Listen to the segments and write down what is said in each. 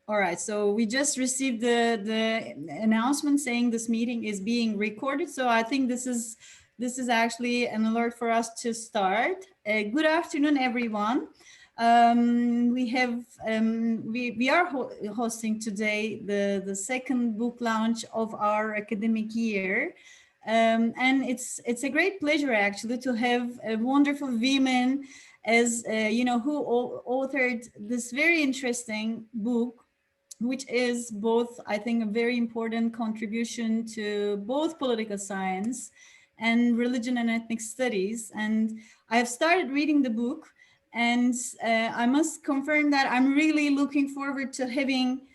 All right, so we just received the announcement saying this meeting is being recorded. So I think this is actually an alert for us to start. Good afternoon, everyone. We are hosting today the second book launch of our academic year. And it's a great pleasure actually to have wonderful women as who authored this very interesting book, which is both, I think, a very important contribution to both political science and religion and ethnic studies. And I have started reading the book, and I must confirm that I'm really looking forward to having,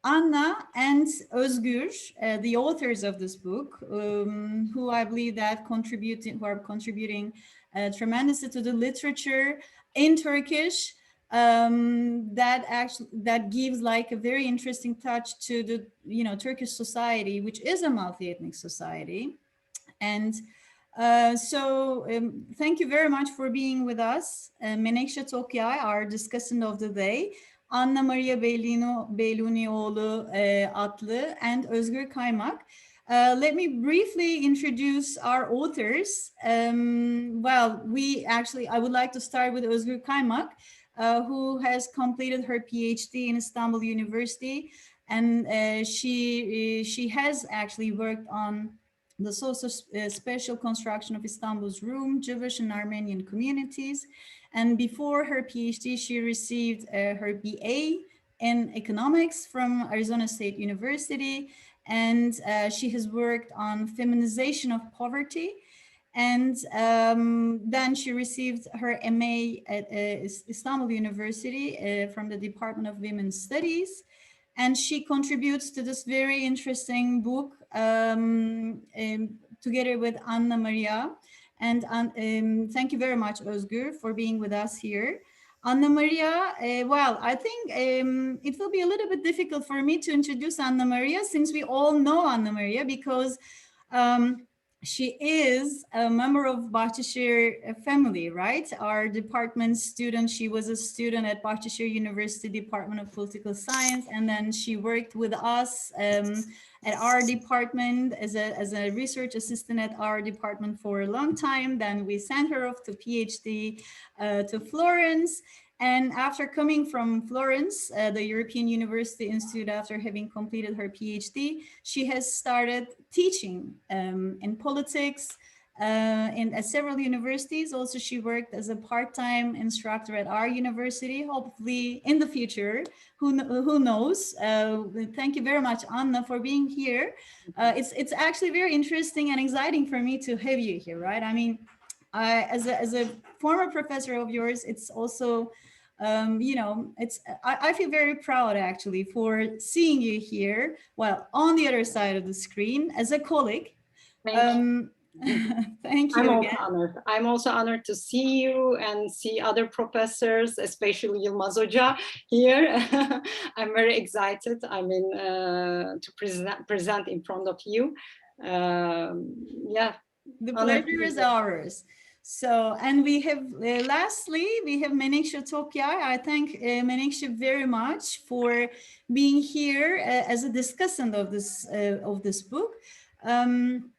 Anna and Özgür, the authors of this book, who I believe that are contributing tremendously to the literature in Turkish, that gives like a very interesting touch to the Turkish society, which is a multi-ethnic society. And thank you very much for being with us, Menekşe Tokyay, our discussant of the day, Anna Maria Beylunioğlu adlı, and Özgür Kaymak. Let me briefly introduce our authors. I would like to start with Özgür Kaymak, who has completed her PhD in Istanbul University, and she has actually worked on the social construction of Istanbul's Rum, Jewish, and Armenian communities. And before her PhD, she received her BA in economics from Arizona State University. And she has worked on feminization of poverty. And then she received her MA at Istanbul University from the Department of Women's Studies. And she contributes to this very interesting book together with Anna Maria. And thank you very much, Özgür, for being with us here. Anna Maria, I think it will be a little bit difficult for me to introduce Anna Maria, since we all know Anna Maria, because she is a member of Bahçeşehir family, right? Our department student. She was a student at Bahçeşehir University Department of Political Science, and then she worked with us at our department as a research assistant at our department for a long time. Then we sent her off to PhD to Florence. And after coming from Florence, the European University Institute, after having completed her PhD, she has started teaching in politics at several universities. Also, she worked as a part-time instructor at our university, hopefully in the future, who knows. Thank you very much, Anna, for being here. It's actually very interesting and exciting for me to have you here, right? I mean, as a former professor of yours, it's also, I feel very proud actually for seeing you here, on the other side of the screen as a colleague. Thank you again. Honored. I'm also honored to see you and see other professors, especially Yılmaz Hoca here. I'm very excited. I mean, to present in front of you. The pleasure is ours. So, and we have, lastly, we have Menekşe Tokyay. I thank Menekşe very much for being here as a discussant of this book. And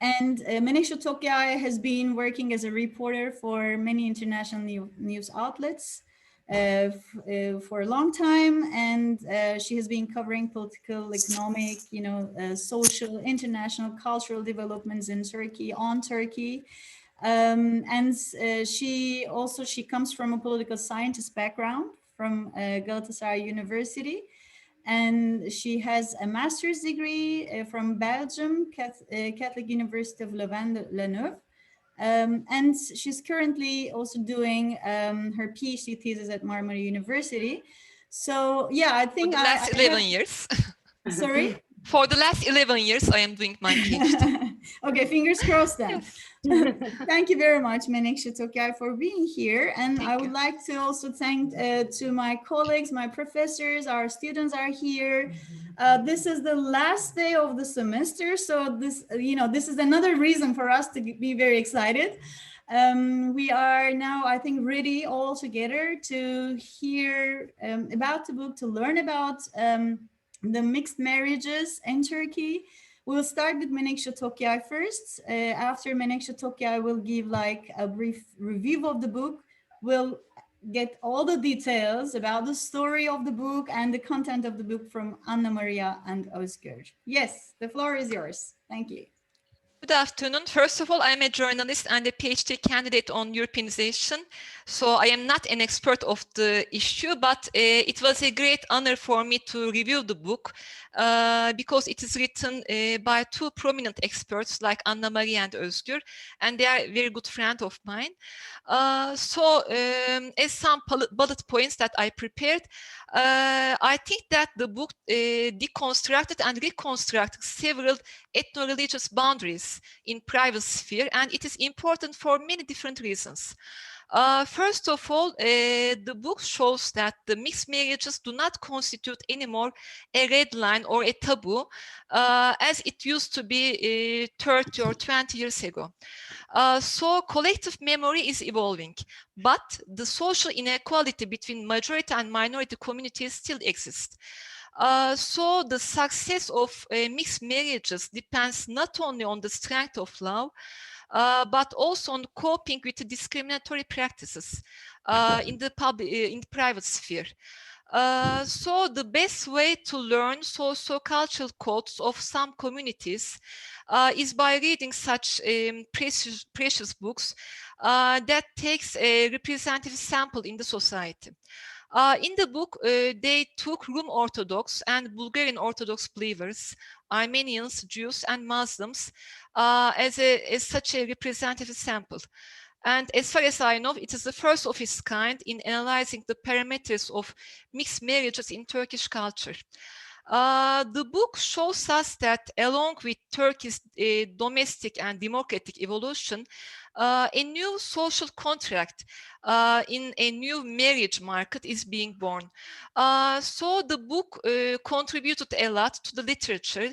Menekşe Tokyay has been working as a reporter for many international news outlets for a long time, and she has been covering political, economic, social, international, cultural developments in Turkey, on Turkey. She comes from a political scientist background from Galatasaray University, and she has a master's degree from Belgium, Catholic University of Louvain-la-Neuve. And she's currently also doing her PhD thesis at Marmara University. So yeah, I think for the last 11 years. Sorry? For the last 11 years, I am doing my PhD. Okay, fingers crossed then. Thank you very much, Menekşe Tokyay, for being here. And I would like to also thank to my colleagues, my professors, our students are here. This is the last day of the semester. So this, this is another reason for us to be very excited. We are now, I think, ready all together to hear about the book, to learn about the mixed marriages in Turkey. We'll start with Menekşe Tokyay first. After Menekşe Tokyay will give like a brief review of the book. We'll get all the details about the story of the book and the content of the book from Anna Maria and Özgür. Yes, the floor is yours. Thank you. Good afternoon. First of all, I am a journalist and a PhD candidate on Europeanization. So I am not an expert of the issue, but it was a great honor for me to review the book because it is written by two prominent experts like Anna Maria and Özgür, and they are a very good friend of mine. As some bullet points that I prepared, I think that the book deconstructed and reconstructed several ethno-religious boundaries in private sphere, and it is important for many different reasons. First of all, the book shows that the mixed marriages do not constitute anymore a red line or a taboo as it used to be 30 or 20 years ago. So collective memory is evolving, but the social inequality between majority and minority communities still exists. So the success of mixed marriages depends not only on the strength of law, but also on coping with the discriminatory practices in the private sphere. So the best way to learn socio-cultural codes of some communities is by reading such precious books that takes a representative sample in the society. In the book, they took Rum Orthodox and Bulgarian Orthodox believers, Armenians, Jews, and Muslims as such a representative sample. And as far as I know, it is the first of its kind in analyzing the parameters of mixed marriages in Turkish culture. The book shows us that along with Turkey's domestic and democratic evolution, a new social contract in a new marriage market is being born. So the book contributed a lot to the literature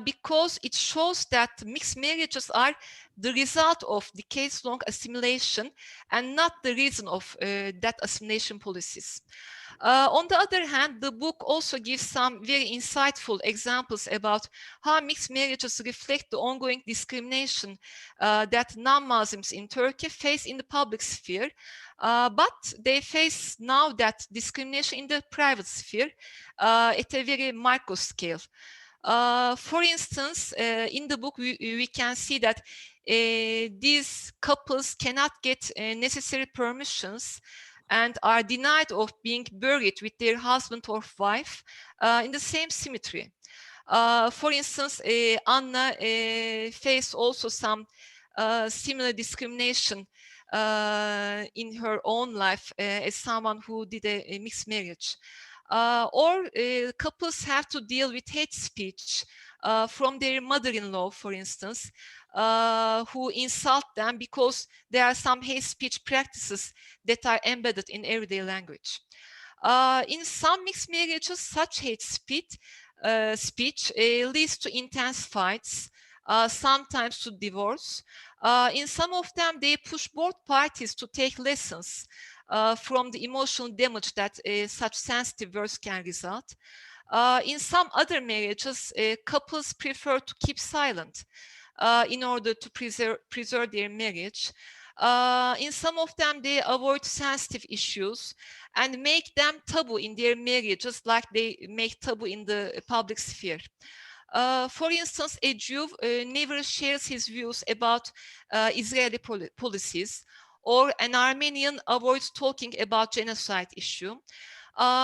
because it shows that mixed marriages are the result of decades-long assimilation and not the reason of that assimilation policies. On the other hand, the book also gives some very insightful examples about how mixed marriages reflect the ongoing discrimination that non-Muslims in Turkey face in the public sphere, but they face now that discrimination in the private sphere at a very micro scale. For instance, in the book, we can see that these couples cannot get necessary permissions and are denied of being buried with their husband or wife in the same cemetery. For instance, Anna faced also some similar discrimination in her own life as someone who did a mixed marriage. Or couples have to deal with hate speech from their mother-in-law, for instance, who insult them because there are some hate speech practices that are embedded in everyday language. In some mixed marriages, such hate speech leads to intense fights, sometimes to divorce. In some of them, they push both parties to take lessons from the emotional damage that such sensitive words can result. In some other marriages, couples prefer to keep silent in order to preserve their marriage. In some of them, they avoid sensitive issues and make them taboo in their marriages like they make taboo in the public sphere. For instance, a Jew never shares his views about Israeli policies, or an Armenian avoids talking about genocide issue.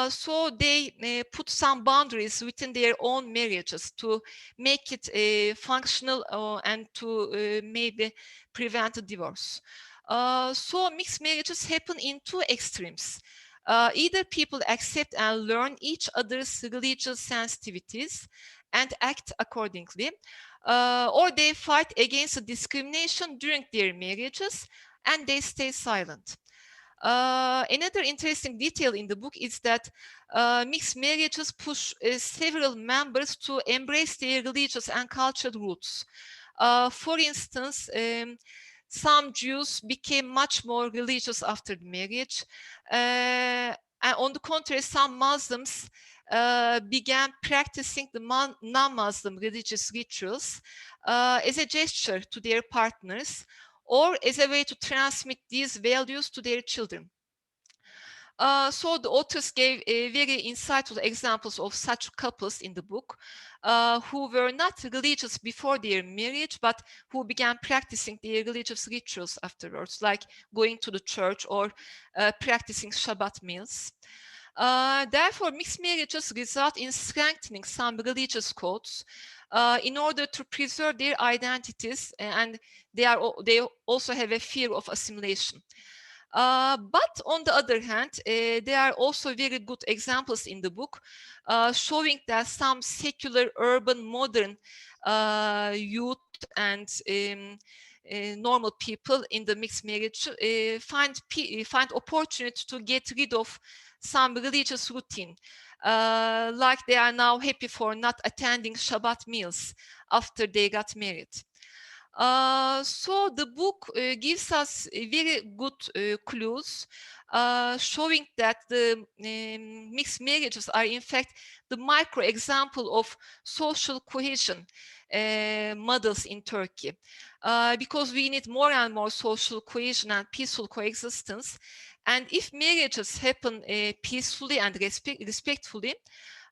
So they put some boundaries within their own marriages to make it functional and to maybe prevent a divorce. So mixed marriages happen in two extremes. Either people accept and learn each other's religious sensitivities and act accordingly, or they fight against the discrimination during their marriages and they stay silent. Another interesting detail in the book is that mixed marriages push several members to embrace their religious and cultural roots. For instance, some Jews became much more religious after the marriage. And on the contrary, some Muslims began practicing the non-Muslim religious rituals as a gesture to their partners or as a way to transmit these values to their children. So the authors gave very insightful examples of such couples in the book who were not religious before their marriage, but who began practicing their religious rituals afterwards, like going to the church or practicing Shabbat meals. Therefore, mixed marriages result in strengthening some religious codes in order to preserve their identities, and they also have a fear of assimilation. But on the other hand, there are also very good examples in the book showing that some secular, urban, modern youth and normal people in the mixed marriage find opportunity to get rid of some religious routine. Like they are now happy for not attending Shabbat meals after they got married. So the book gives us very good clues showing that the mixed marriages are in fact the micro example of social cohesion models in Turkey. Because we need more and more social cohesion and peaceful coexistence. And if marriages happen peacefully and respectfully,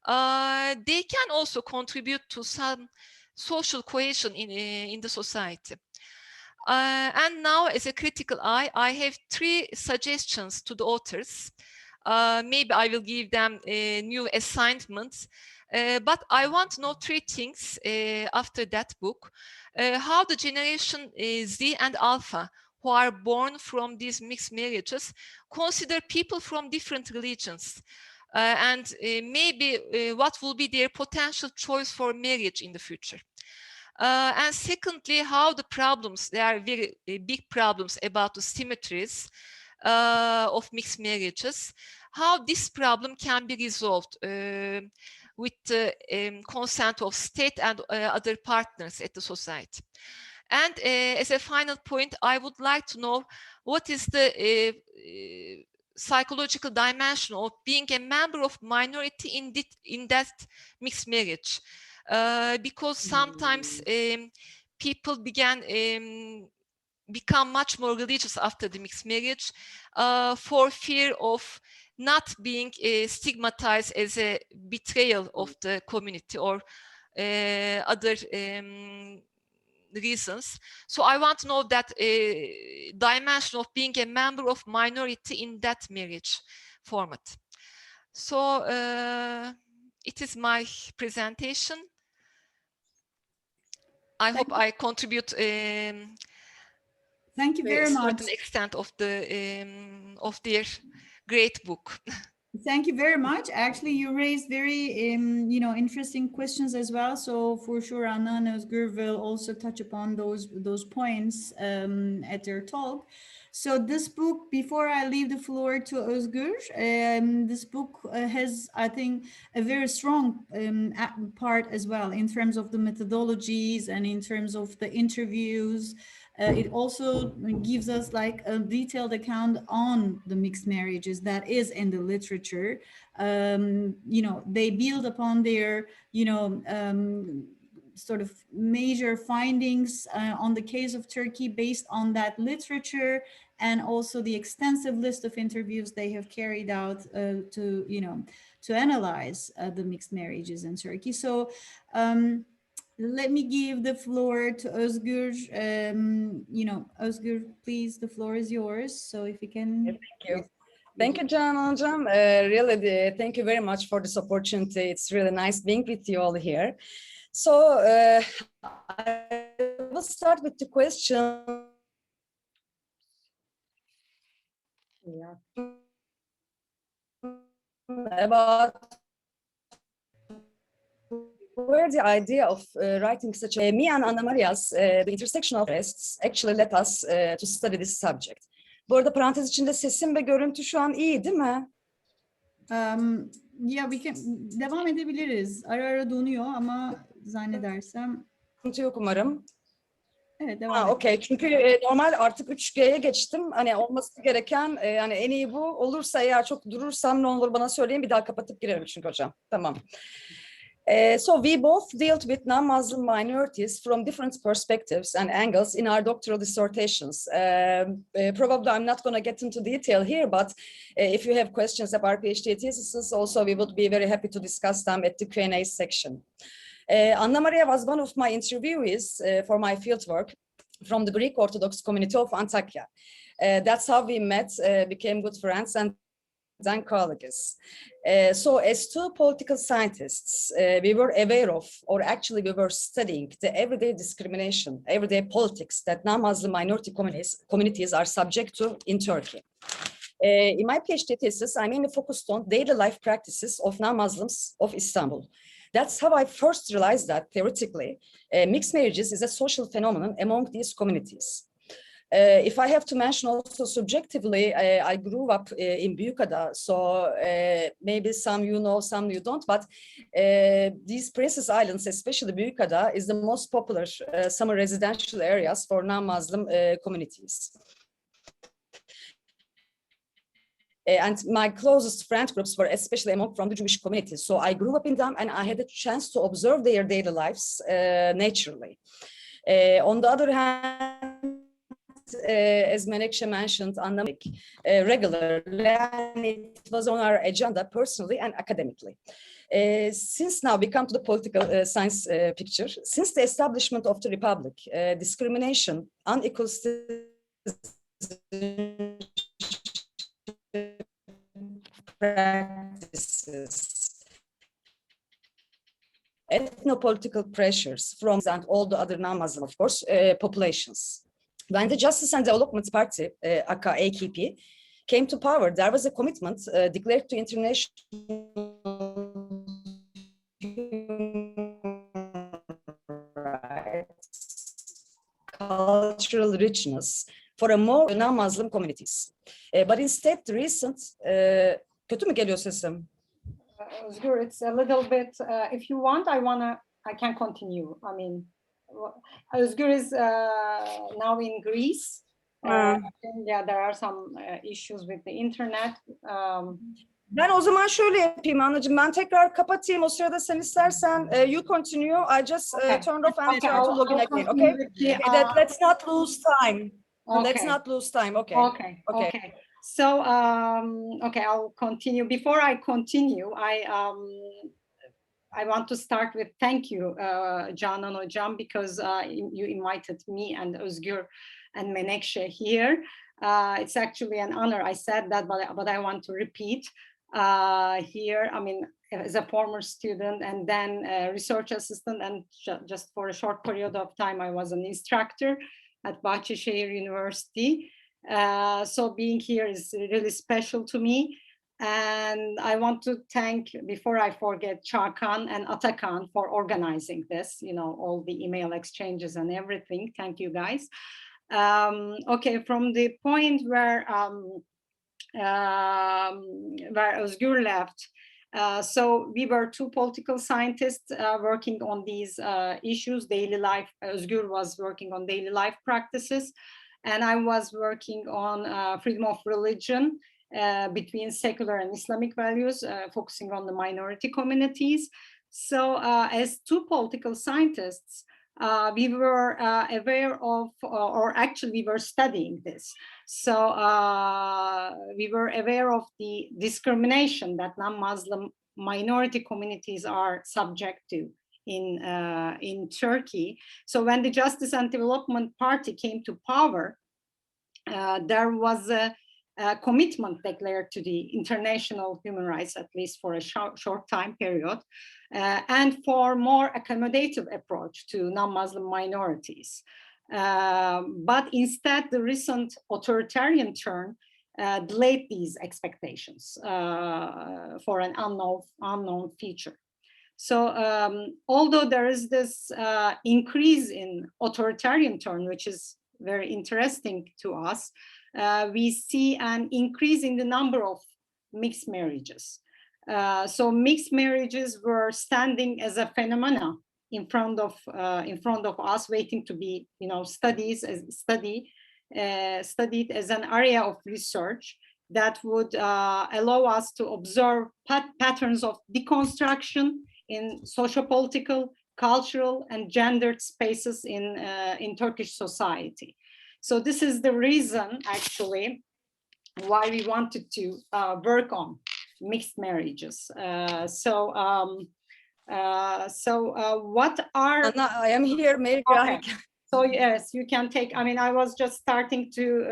they can also contribute to some social cohesion in the society. And now, as a critical eye, I have 3 suggestions to the authors. Maybe I will give them new assignments, but I want to know 3 things after that book. How the generation Z and Alpha, who are born from these mixed marriages, consider people from different religions. And maybe what will be their potential choice for marriage in the future. And secondly, how the problems, there are very big problems about the symmetries of mixed marriages, how this problem can be resolved with the consent of state and other partners at the society. And as a final point, I would like to know what is the psychological dimension of being a member of minority in that mixed marriage. Because sometimes people become much more religious after the mixed marriage for fear of not being stigmatized as a betrayal of the community or other reasons. So I want to know that dimension of being a member of minority in that marriage format. So it is my presentation. I hope I contribute Thank you very much. To a certain extent of their great book. Thank you very much. Actually, you raised very, interesting questions as well. So for sure, Anna and Özgür will also touch upon those points at their talk. So this book, before I leave the floor to Özgür, this book has, I think, a very strong part as well in terms of the methodologies and in terms of the interviews. It also gives us like a detailed account on the mixed marriages that is in the literature. They build upon their, sort of major findings on the case of Turkey based on that literature, and also the extensive list of interviews they have carried out to analyze the mixed marriages in Turkey. So let me give the floor to Özgür. Özgür, please, the floor is yours. So if you can. Thank you. Thank you, Canan Hocam. Really, thank you very much for this opportunity. It's really nice being with you all here. So I will start with the question. About where the idea of writing such a, me and Anna Maria's the intersection of interests actually led us to study this subject. Bu arada parantez içinde sesim ve görüntü şu an iyi değil mi? Yeah, we can devam edebiliriz. Ara ara donuyor ama zannedersem. Sıkıntı yok umarım. Evet, devam et. Okey. Çünkü normal artık 3G'ye geçtim. Hani olması gereken yani en iyi bu. Olursa eğer çok durursam ne olur bana söyleyin, bir daha kapatıp girerim çünkü hocam. Tamam. So we both dealt with non-Muslim minorities from different perspectives and angles in our doctoral dissertations. Probably I'm not going to get into detail here, but if you have questions about PhD theses, also we would be very happy to discuss them at the Q&A section. Anna Maria was one of my interviewees for my fieldwork from the Greek Orthodox community of Antakya. That's how we met, became good friends, and then colleagues. So as two political scientists, we were aware of, or actually we were studying the everyday discrimination, everyday politics that non-Muslim minority communities are subject to in Turkey. In my PhD thesis, I mainly focused on daily life practices of non-Muslims of Istanbul. That's how I first realized that, theoretically, mixed marriages is a social phenomenon among these communities. If I have to mention also subjectively, I grew up in Büyükada, so maybe some you know, some you don't, but these Princess Islands, especially Büyükada, is the most popular summer residential areas for non-Muslim communities. And my closest friend groups were especially from the Jewish community. So I grew up in them and I had a chance to observe their daily lives naturally. On the other hand, as Menekşe mentioned, regularly, and it was on our agenda personally and academically. Since now we come to the political science picture. Since the establishment of the Republic, discrimination, unequal practices, ethnopolitical pressures from and all the other non-Muslim, of course, populations. When the Justice and Development Party, aka AKP, came to power, there was a commitment declared to international rights, cultural richness for a more non-Muslim communities. But instead, the recent... kötü mü geliyor sesim? Özgür, it's a little bit, if you want, I can continue. I mean, Özgür is now in Greece. Yeah, there are some issues with the internet. Ben o zaman şöyle yapayım Annacığım, ben tekrar kapatayım, o sırada sen istersen you continue, I just turned off and try to log in again, okay? Let's not lose time. Okay. Let's not lose time, okay. Okay. So, okay, I'll continue. Before I continue, I want to start with thank you, Canan Hocam, because you invited me and Özgür and Menekşe here. It's actually an honor. I said that, but I want to repeat here. I mean, as a former student and then a research assistant, and just for a short period of time, I was an instructor at Bahçeşehir University. So being here is really special to me. And I want to thank, before I forget, Çağkan and Atakan for organizing this, you know, all the email exchanges and everything. Thank you, guys. Okay, from the point where Özgür left, so we were two political scientists working on these issues, daily life. Özgür was working on daily life practices, and I was working on freedom of religion, between secular and Islamic values, focusing on the minority communities. So as two political scientists, we were aware of, or actually we were studying this. So we were aware of the discrimination that non-Muslim minority communities are subject to in Turkey. So when the Justice and Development Party came to power, there was a commitment declared to the international human rights, at least for a short time period, and for more accommodative approach to non-Muslim minorities. But instead, the recent authoritarian turn delayed these expectations for an unknown future. So although there is this increase in authoritarian turn, which is very interesting to us, we see an increase in the number of mixed marriages. So mixed marriages were standing as a phenomena in front of us, waiting to be, studied as an area of research that would allow us to observe patterns of deconstruction in socio-political, cultural, and gendered spaces in Turkish society. So this is the reason, actually, why we wanted to work on mixed marriages. What are... Anna, I am here, maybe. Okay. So yes, you can take, I was just starting to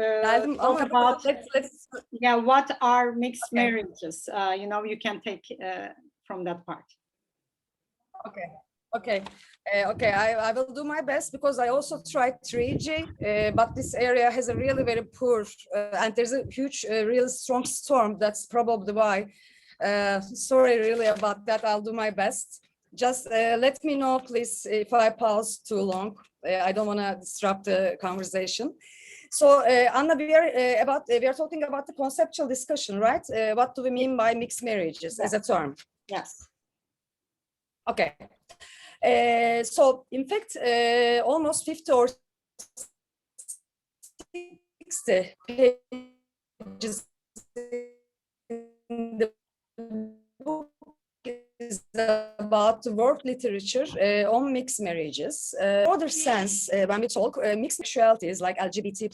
talk about, what are mixed marriages? You can take from that part. Okay. I will do my best, because I also tried 3G, but this area has a really very poor, and there's a huge, real strong storm. That's probably why. Sorry really about that. I'll do my best. Just let me know, please, if I pause too long. I don't want to disrupt the conversation. So, Anna, we are talking about the conceptual discussion, right? What do we mean by mixed marriages as a term? Yes. Okay. So, in fact, almost 50 or 60 pages in the book is about the world literature on mixed marriages. In other sense, when we talk mixed sexualities like LGBT+,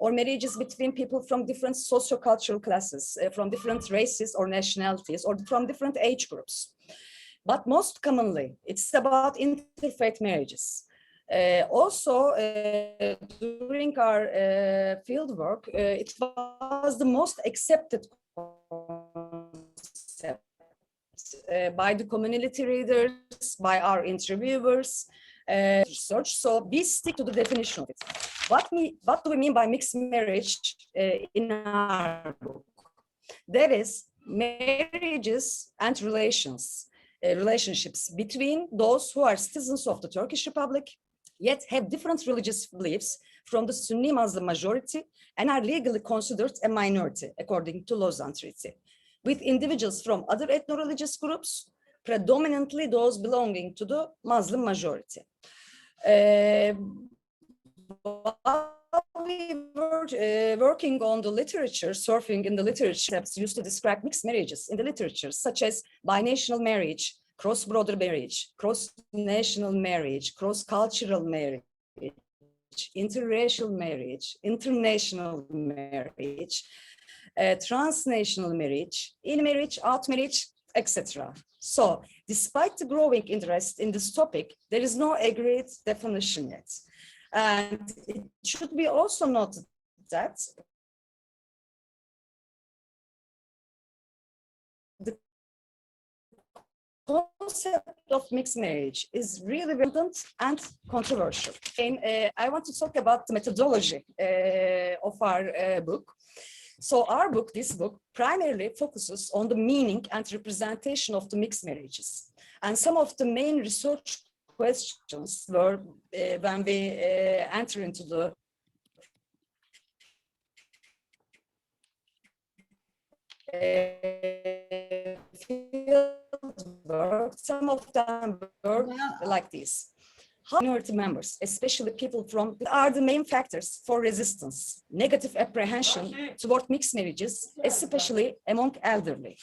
or marriages between people from different socio-cultural classes, from different races or nationalities, or from different age groups. But most commonly, it's about interfaith marriages. Also, during our fieldwork, it was the most accepted concept by the community readers, by our interviewers, research. So we stick to the definition of it. What do we mean by mixed marriage in our book? That is, marriages and relationships between those who are citizens of the Turkish Republic, yet have different religious beliefs from the Sunni Muslim majority and are legally considered a minority according to Lausanne Treaty, with individuals from other ethno-religious groups, predominantly those belonging to the Muslim majority. While we were working on the literature, surfing in the literature, used to describe mixed marriages in the literature, such as binational marriage, cross-border marriage, cross-national marriage, cross-cultural marriage, interracial marriage, international marriage, transnational marriage, in marriage, out marriage, etc. So, despite the growing interest in this topic, there is no agreed definition yet. And it should be also noted that the concept of mixed marriage is really relevant and controversial. And I want to talk about the methodology of our book. So our book, this book, primarily focuses on the meaning and representation of the mixed marriages. And some of the main research questions were when we enter into the field work, some of them were like this. How minority members, especially people from, are the main factors for resistance, negative apprehension toward mixed marriages, especially among elderly?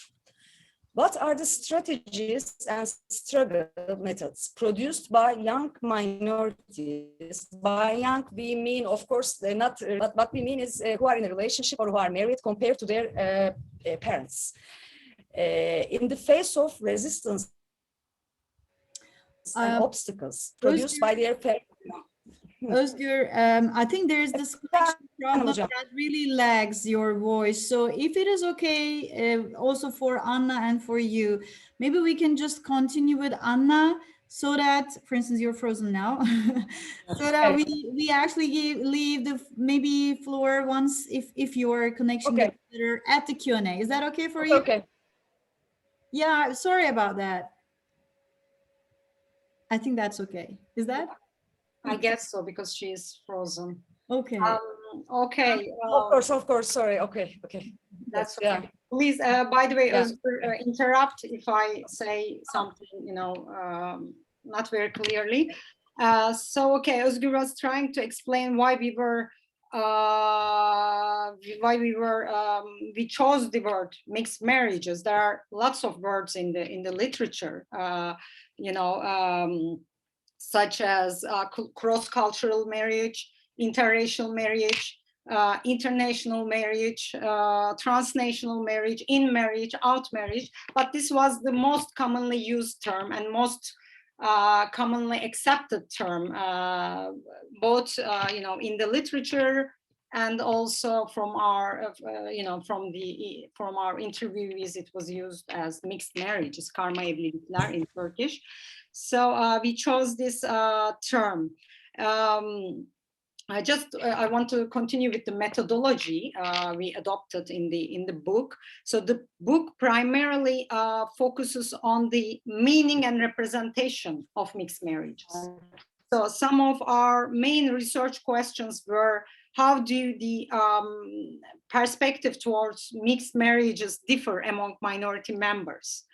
What are the strategies and struggle methods produced by young minorities? By young, we mean, of course, not, but what we mean is who are in a relationship or who are married compared to their parents. In the face of resistance and obstacles produced by their parents. Özgür, I think there is this connection problem that really lags your voice. So if it is okay, also for Anna and for you, maybe we can just continue with Anna so that, for instance, you're frozen now, so that we actually leave the maybe floor once if your connection gets better at the Q&A. Is that okay for you? Okay. Yeah, sorry about that. I think that's okay. Is that? I guess so, because she is frozen. Okay. Okay. Of course. Sorry. Okay. That's okay. Yeah. Please, by the way, interrupt if I say something, not very clearly. So, okay, Özgür was trying to explain why we chose the word mixed marriages. There are lots of words in the literature, such as cross-cultural marriage, interracial marriage, international marriage, transnational marriage, in marriage, out marriage. But this was the most commonly used term and most commonly accepted term, both in the literature and also from our from our interviewees. It was used as mixed marriages, karma evlilikler in Turkish. So we chose this term. I want to continue with the methodology we adopted in the book. So the book primarily focuses on the meaning and representation of mixed marriages. So some of our main research questions were, how do the perspective towards mixed marriages differ among minority members,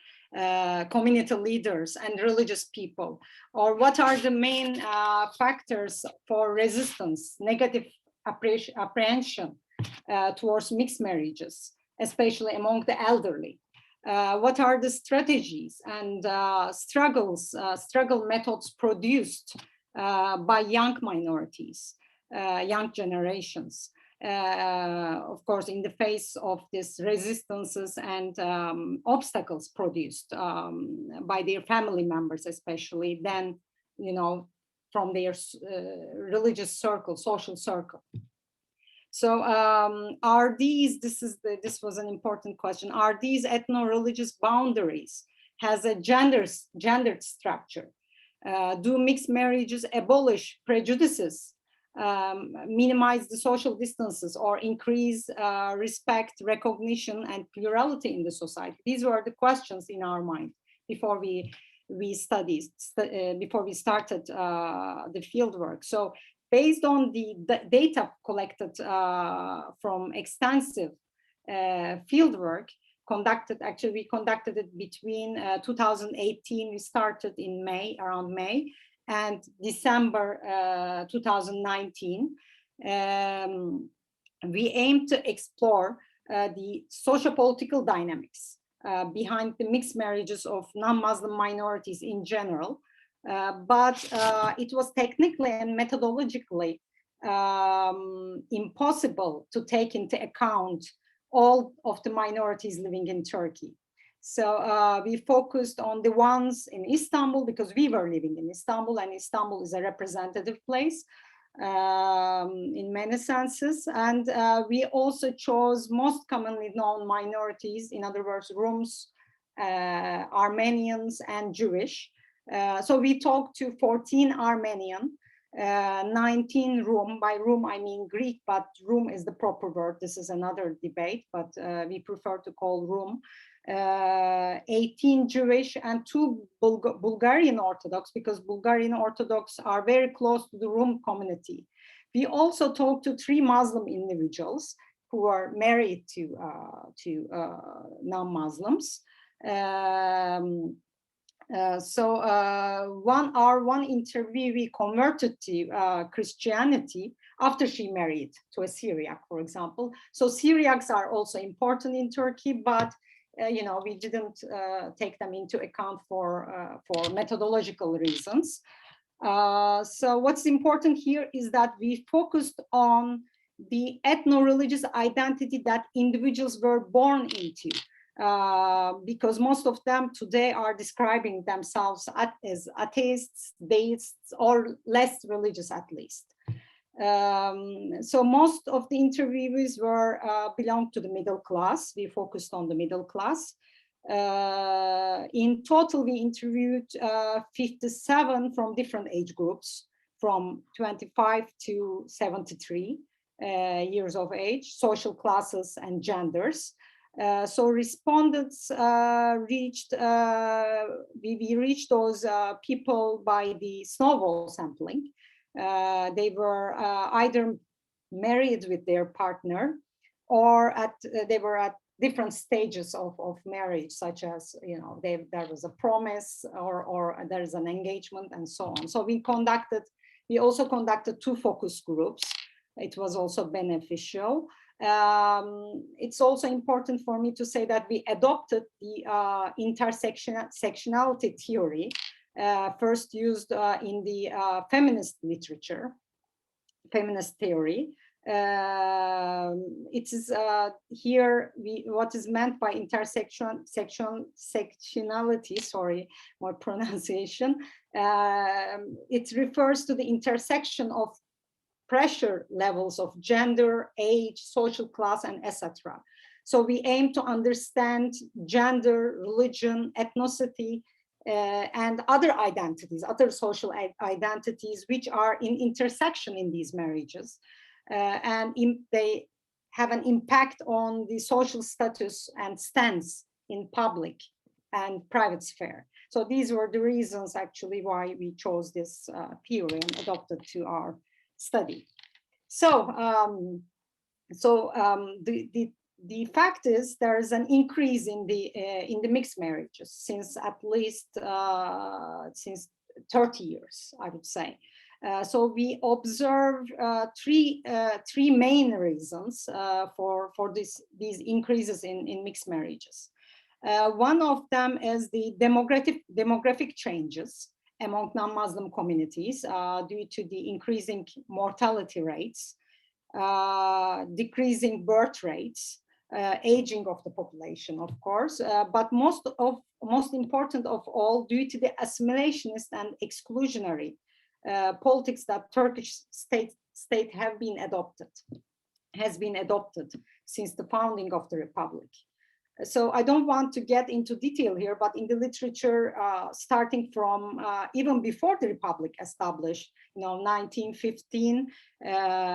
community leaders, and religious people? Or what are the main factors for resistance, negative apprehension towards mixed marriages, especially among the elderly? What are the strategies and struggle methods produced by young minorities, young generations? Of course, in the face of these resistances and obstacles produced by their family members, especially then, from their religious circle, social circle. So are these, this was an important question, are these ethno-religious boundaries has a gendered structure? Do mixed marriages abolish prejudices, minimize the social distances, or increase respect, recognition, and plurality in the society? These were the questions in our mind before we started the fieldwork. So based on the data collected from extensive fieldwork we conducted it between 2018, we started in around May, and December 2019, we aim to explore the socio-political dynamics behind the mixed marriages of non-Muslim minorities in general, but it was technically and methodologically impossible to take into account all of the minorities living in Turkey. So we focused on the ones in Istanbul because we were living in Istanbul, and Istanbul is a representative place in many senses. And we also chose most commonly known minorities, in other words, Rums, Armenians, and Jewish. So we talked to 14 Armenian, 19 Rum. By Rum I mean Greek, but Rum is the proper word. This is another debate, but we prefer to call Rum. 18 Jewish, and 2 Bulgarian Orthodox, because Bulgarian Orthodox are very close to the Rum community. We also talked to 3 Muslim individuals who are married to non-Muslims. One interviewee converted to Christianity after she married to a Syriac, for example. So Syriacs are also important in Turkey, but we didn't take them into account for methodological reasons. So what's important here is that we focused on the ethno-religious identity that individuals were born into. Because most of them today are describing themselves as atheists, deists, or less religious at least. So most of the interviewees belonged to the middle class. We focused on the middle class. In total, we interviewed 57 from different age groups, from 25 to 73 years of age, social classes and genders. So respondents reached those people by the snowball sampling. They were either married with their partner, or they were at different stages of marriage, such as, there was a promise or there is an engagement and so on. So we also conducted 2 focus groups. It was also beneficial. It's also important for me to say that we adopted the intersectionality theory, first used in the feminist literature, feminist theory. It is here what is meant by intersectionality, sorry, my pronunciation. It refers to the intersection of pressure levels of gender, age, social class, and etc. So we aim to understand gender, religion, ethnicity, and other identities, other social identities, which are in intersection in these marriages. And they have an impact on the social status and stance in public and private sphere. So these were the reasons actually why we chose this theory and adopted to our study. So, the fact is there is an increase in the mixed marriages since at least since 30 years, I would say. So we observe three main reasons for these increases in mixed marriages. One of them is the demographic changes among non-Muslim communities due to the increasing mortality rates, decreasing birth rates, aging of the population, of course, but most important of all, due to the assimilationist and exclusionary politics that Turkish state has been adopted since the founding of the republic. So I don't want to get into detail here, but in the literature, starting from even before the republic established, 1915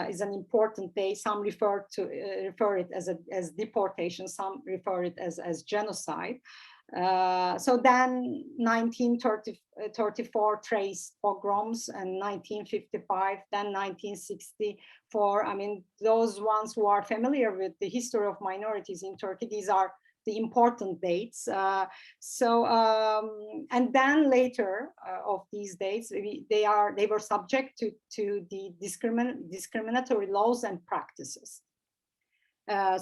is an important day. Some refer it as deportation, some refer it as genocide. So then 1934 Trace pogroms, and 1955, then 1964. I mean, those ones who are familiar with the history of minorities in Turkey, these are the important dates. And then later of these dates, they were subject to the discriminatory laws and practices.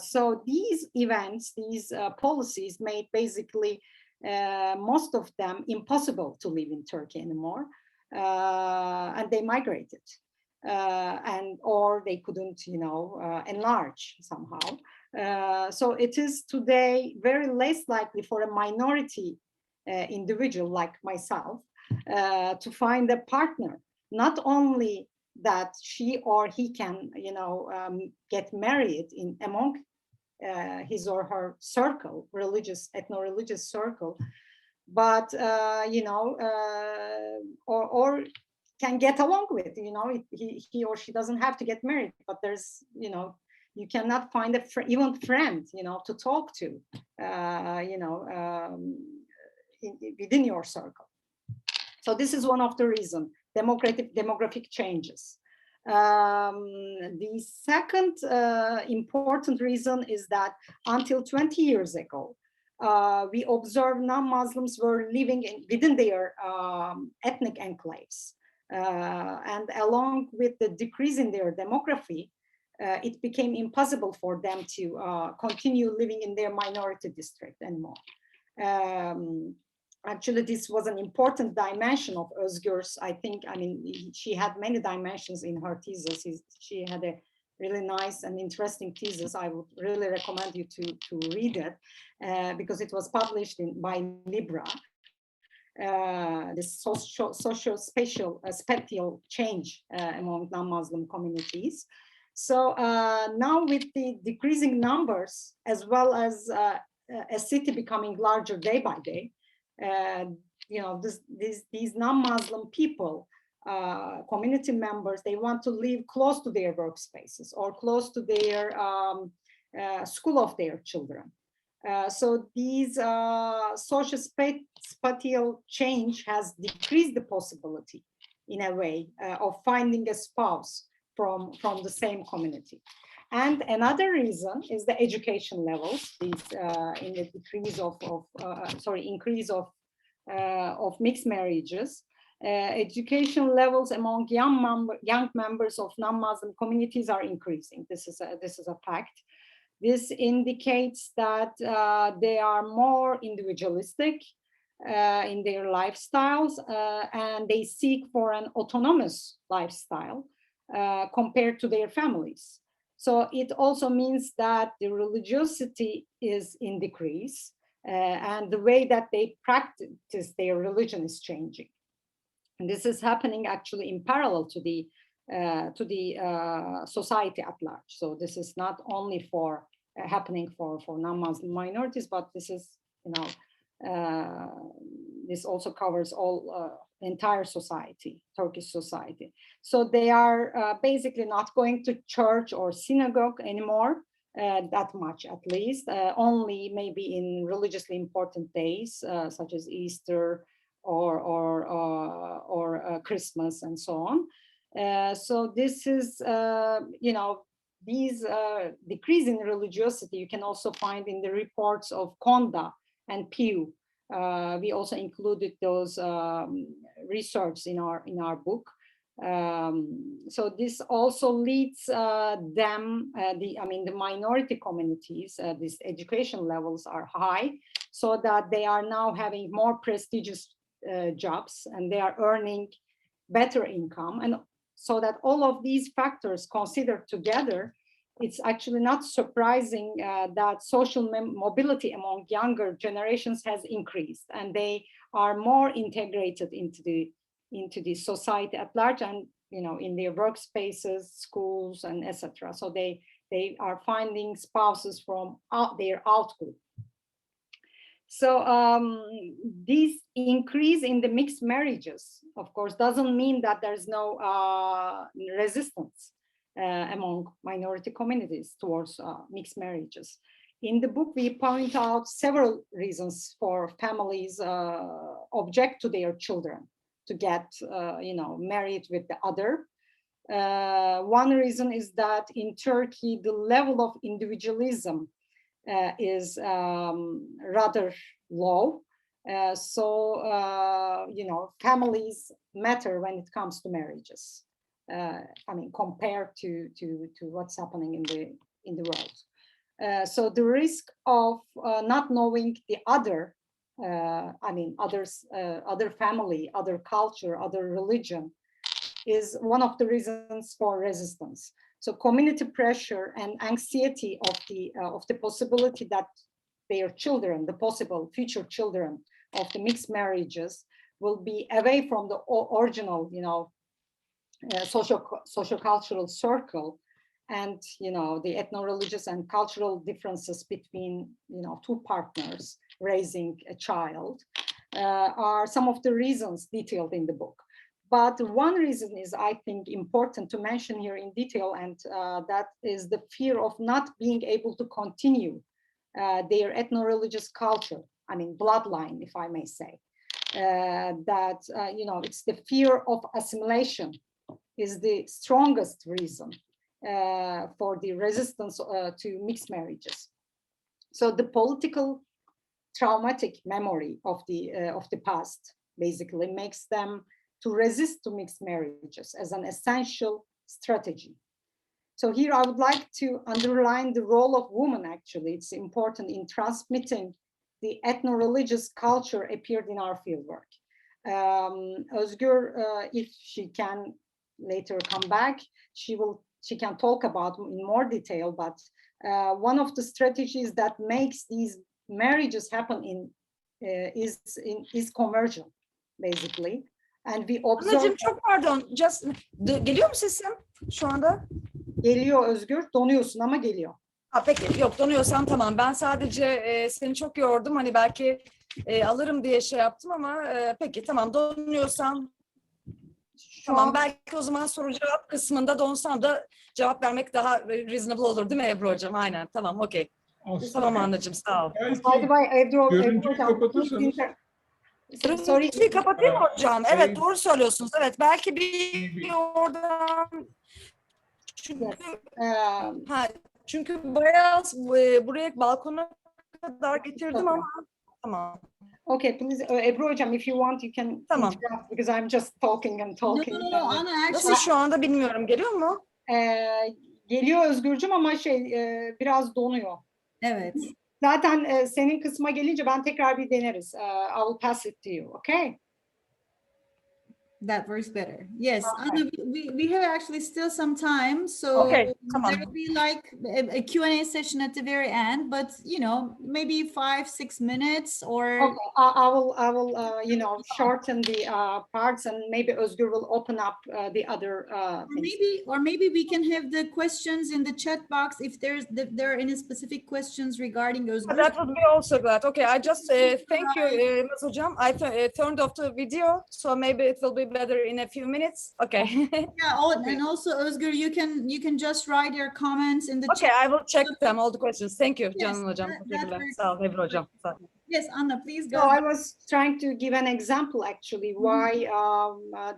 So these events, these policies made basically most of them impossible to live in Turkey anymore, and they migrated, or they couldn't, enlarge somehow. So it is today very less likely for a minority individual like myself to find a partner, not only that she or he can, get married among his or her circle, ethno-religious circle, but or can get along with, he or she doesn't have to get married, but there's, you cannot find even friend, to talk to, within your circle. So this is one of the reasons. Demographic changes. The second important reason is that until 20 years ago, we observed non-Muslims were living within their ethnic enclaves. And along with the decrease in their demography, it became impossible for them to continue living in their minority district anymore. Actually, this was an important dimension of Özgür's, I think. I mean, she had many dimensions in her thesis. She had a really nice and interesting thesis. I would really recommend you to read it because it was published by Libra. This spatial change among non-Muslim communities. So now with the decreasing numbers, as well as a city becoming larger day by day, these non-Muslim people, community members, they want to live close to their workspaces or close to their school of their children. So these social spatial change has decreased the possibility, in a way, of finding a spouse from the same community. And another reason is the education levels. These in the decrease increase of mixed marriages. Education levels among young members of non-Muslim communities are increasing. This is a fact. This indicates that they are more individualistic in their lifestyles, and they seek for an autonomous lifestyle compared to their families. So it also means that the religiosity is in decrease, and the way that they practice their religion is changing. And this is happening actually in parallel to the society at large. So this is not only for happening for non-Muslim minorities, but this is, this also covers all entire society, Turkish society. So they are basically not going to church or synagogue anymore, that much at least, only maybe in religiously important days such as Easter or Christmas and so on. So this is, these decrease in religiosity you can also find in the reports of Konda and Pew. We also included those research in our book. So this also leads them, the minority communities, these education levels are high, so that they are now having more prestigious jobs and they are earning better income. And so that all of these factors considered together, it's actually not surprising that social mobility among younger generations has increased, and they are more integrated into the society at large, and in their workspaces, schools, and etc. So they are finding spouses from their outgroup. So this increase in the mixed marriages, of course, doesn't mean that there's no resistance among minority communities towards mixed marriages. In the book, we point out several reasons for families object to their children to get, married with the other. One reason is that in Turkey, the level of individualism is rather low. Families matter when it comes to marriages. Compared to what's happening in the world. So the risk of not knowing the other, other family, other culture, other religion, is one of the reasons for resistance. So community pressure and anxiety of the possibility that their children, the possible future children of the mixed marriages, will be away from the original, socio-cultural circle, and the ethno-religious and cultural differences between two partners raising a child are some of the reasons detailed in the book. But one reason is, I think, important to mention here in detail, and that is the fear of not being able to continue their ethno-religious culture, bloodline, if I may say. It's the fear of assimilation is the strongest reason for the resistance to mixed marriages. So the political traumatic memory of the past basically makes them to resist to mixed marriages as an essential strategy. So here I would like to underline the role of women. Actually, it's important in transmitting the ethno-religious culture appeared in our fieldwork. Özgür, if she can later come back, she can talk about in more detail, but one of the strategies that makes these marriages happen is conversion, basically. And we observe... Anacığım çok pardon, geliyor mu sesim şu anda? Geliyor Özgür, donuyorsun ama geliyor. Peki, yok donuyorsan tamam. Ben sadece seni çok yordum, belki alırım diye şey yaptım ama peki tamam, donuyorsan tamam, belki o zaman soru cevap kısmında donsam da cevap vermek daha reasonable olur değil mi Ebru Hocam? Aynen, tamam, okey. Tamam anacığım, sağ ol. Görüntüyü kapatırsanız. Görüntüyü kapatayım hocam. Evet, doğru söylüyorsunuz. Evet, belki bir oradan Çünkü Yes. bayağı buraya balkona kadar getirdim ama tamam. Okay, please, Ebru hocam, if you want, you can Tamam. interrupt because I'm just talking and talking. No, Anna, Nasıl actually, şu anda bilmiyorum. Geliyor mu? Geliyor Özgürcüm ama biraz donuyor. evet. Zaten senin kısma gelince ben tekrar bir deneriz. I will pass it to you, okay? That works better. Yes, Okay. Anna, we have actually still some time, so Okay, come there on. will be like a Q&A session at the very end, but you know, maybe 5-6 minutes or. Okay, I will you know, shorten the parts, and maybe Özgür will open up the other things. Maybe we can have the questions in the chat box if there are any specific questions regarding Özgür. That would be also glad. Okay, I just thank you, Ms. Hocam. I turned off the video, so maybe it will be better in a few minutes. Okay. Yeah, and also Özgür, you can just write your comments in the Okay, chat. I will check them, all the questions. Thank you, Yes, Canan Hocam. that Teşekkürler. works. Sağ ol, Ebru Hocam. Sağ ol. Yes, Anna, please go So I ahead. was trying to give an example, actually, why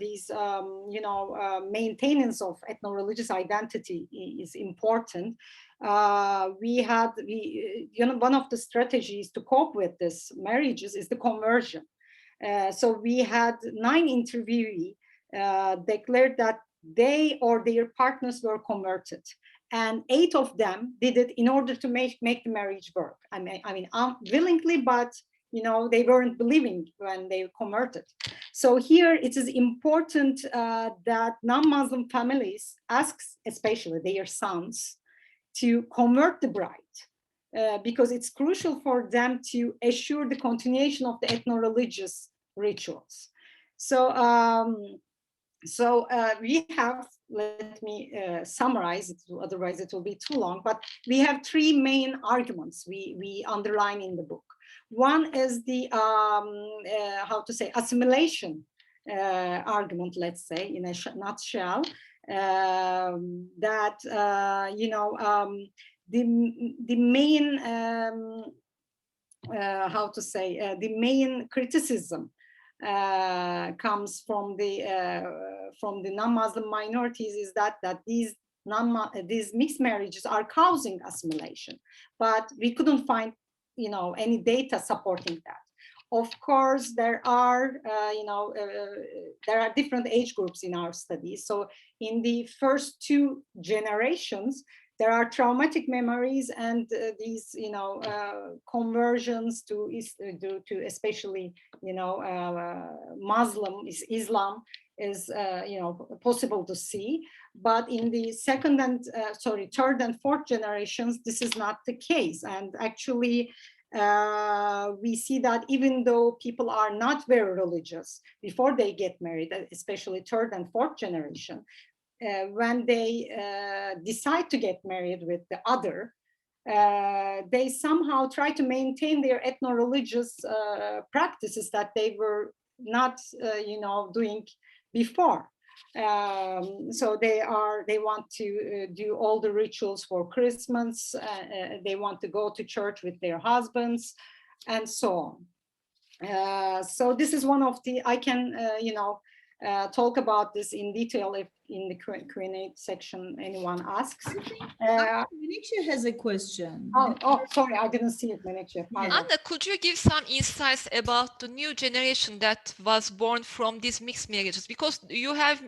these, you know, maintenance of ethno-religious identity is important. You know, one of the strategies to cope with this marriages is the conversion. So we had 9 interviewees declared that they or their partners were converted, and 8 of them did it in order to make the marriage work. I mean, willingly, but you know, they weren't believing when they converted. So here it is important that non-Muslim families ask, especially their sons, to convert the bride, because it's crucial for them to assure the continuation of the ethno-religious rituals. So, we have, let me summarize it, otherwise it will be too long, but we have 3 main arguments we underline in the book. One is the, how to say, assimilation argument, let's say, in a nutshell, that, you know, the main, how to say, the main criticism comes from the non-Muslim minorities is that these mixed marriages are causing assimilation, but we couldn't find, you know, any data supporting that. Of course, there are, you know, there are different age groups in our studies. So in the first 2 generations, there are traumatic memories, and these, you know, conversions to especially, you know, Islam is, you know, possible to see. But in the third and fourth generations, this is not the case. And actually, we see that even though people are not very religious before they get married, especially 3rd and 4th generation, when they decide to get married with the other, they somehow try to maintain their ethno-religious practices that they were not, you know, doing before. So they want to do all the rituals for Christmas. They want to go to church with their husbands, and so on. So this is one of the, I can, you know, talk about this in detail if in the Q&A section anyone asks. Menekşe has a question. Oh, sorry, I didn't see it, Menekşe. Anna, could you give some insights about the new generation that was born from these mixed marriages? Because you have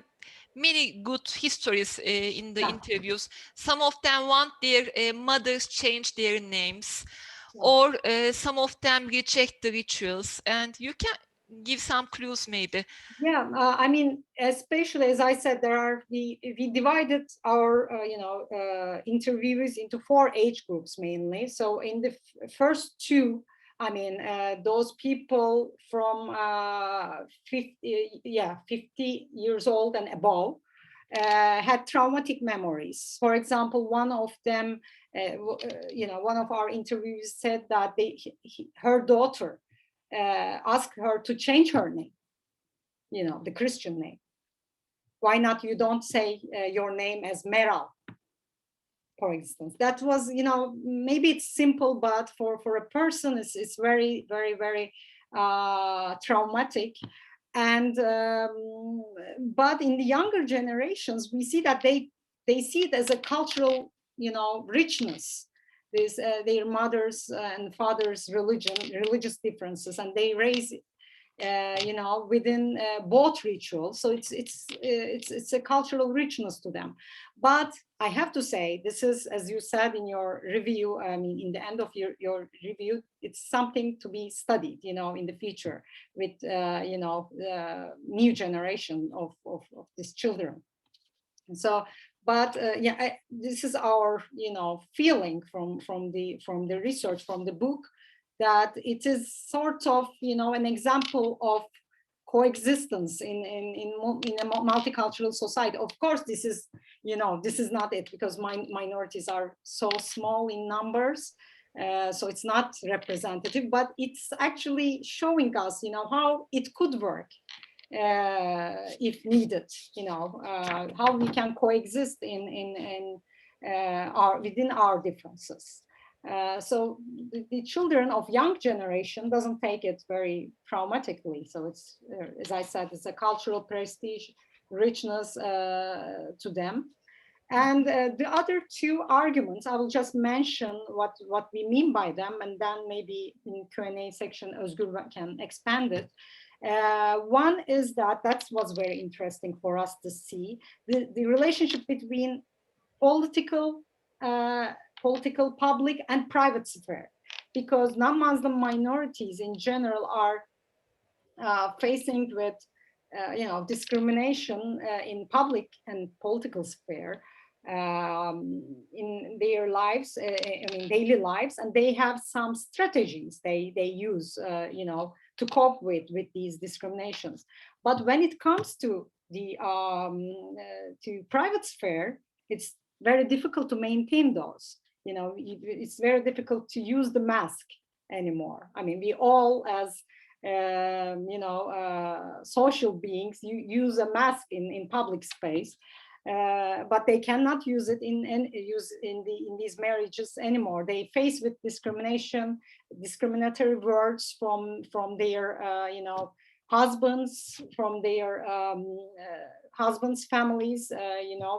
many good histories in the interviews. Some of them want their mothers change their names, or some of them reject the rituals, and you can give some clues maybe. Yeah, I mean, especially as I said, we divided our you know, interviewees into 4 age groups mainly. So in the first 2, I mean, those people from 50 years old and above had traumatic memories. For example, one of them, you know, one of our interviewees said that her daughter asked her to change her name, you know, the Christian name. Why not you don't say your name as Meral, for instance? That was, you know, maybe it's simple, but for a person, it's very, very, very traumatic. And but in the younger generations, we see that they they see it as a cultural, richness. This, their mothers and fathers' religious differences, and they raise, within both rituals. So it's a cultural richness to them. But I have to say, this is, as you said in your review, I mean, in the end of your review, it's something to be studied, in the future with, the new generation of these children. And so, but this is our, feeling from the research, from the book, that it is sort of, an example of coexistence in a multicultural society. Of course, this is not it, because minorities are so small in numbers, so it's not representative, but it's actually showing us, how it could work. If needed, how we can coexist in within our differences. So the children of young generation doesn't take it very traumatically. So it's, as I said, it's a cultural prestige, richness to them. And the other two arguments, I will just mention what we mean by them, and then maybe in Q&A section, Özgür can expand it. One is that was very interesting for us to see the relationship between political, public and private sphere, because non-Muslim minorities in general are facing with discrimination in public and political sphere in their lives, in daily lives, and they have some strategies they use to cope with these discriminations. But when it comes to the to private sphere, it's very difficult to maintain those. It's very difficult to use the mask anymore. I mean, we all, as social beings, use a mask in public space, but they cannot use it in these marriages anymore. They face with discrimination, discriminatory words from their husbands, from their husbands' families,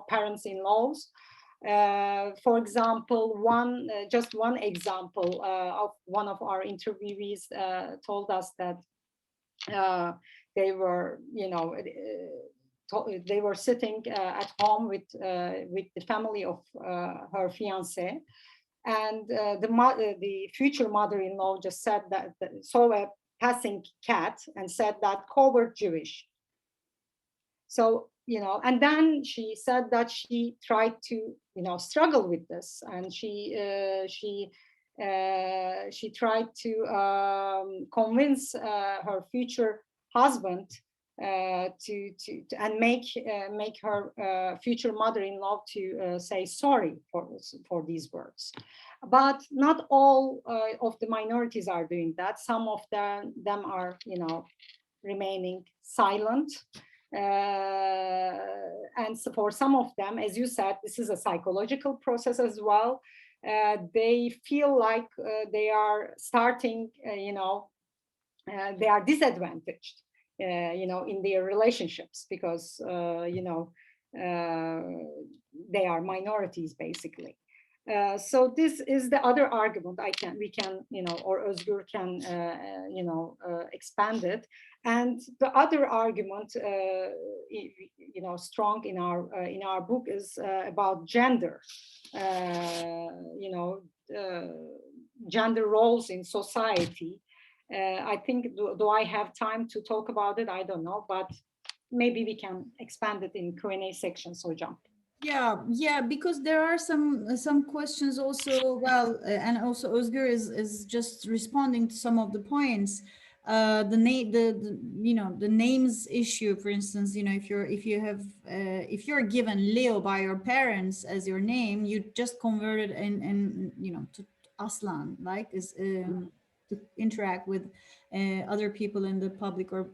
parents-in-laws. For example, just one example of one of our interviewees told us that they were, they were sitting at home with the family of her fiancé, and the future mother-in-law just said that, saw a passing cat and said that covered Jewish. So, and then she said that she tried to, struggle with this, and she tried to convince her future husband and make her future mother-in-law to say sorry for these words. But not all of the minorities are doing that. Some of them are, remaining silent. And so for some of them, as you said, this is a psychological process as well. They feel like they are starting, they are disadvantaged, in their relationships, because, they are minorities, basically. So this is the other argument we can, or Özgür can, expand it. And the other argument, strong in our book is about gender, gender roles in society. I think, do I have time to talk about it? I don't know, but maybe we can expand it in Q&A section. So jump. Yeah, because there are some questions also. Well, and also Özgür is just responding to some of the points. The names issue, for instance, if you're given Leo by your parents as your name, you just convert it in to Aslan, like to interact with other people in the public or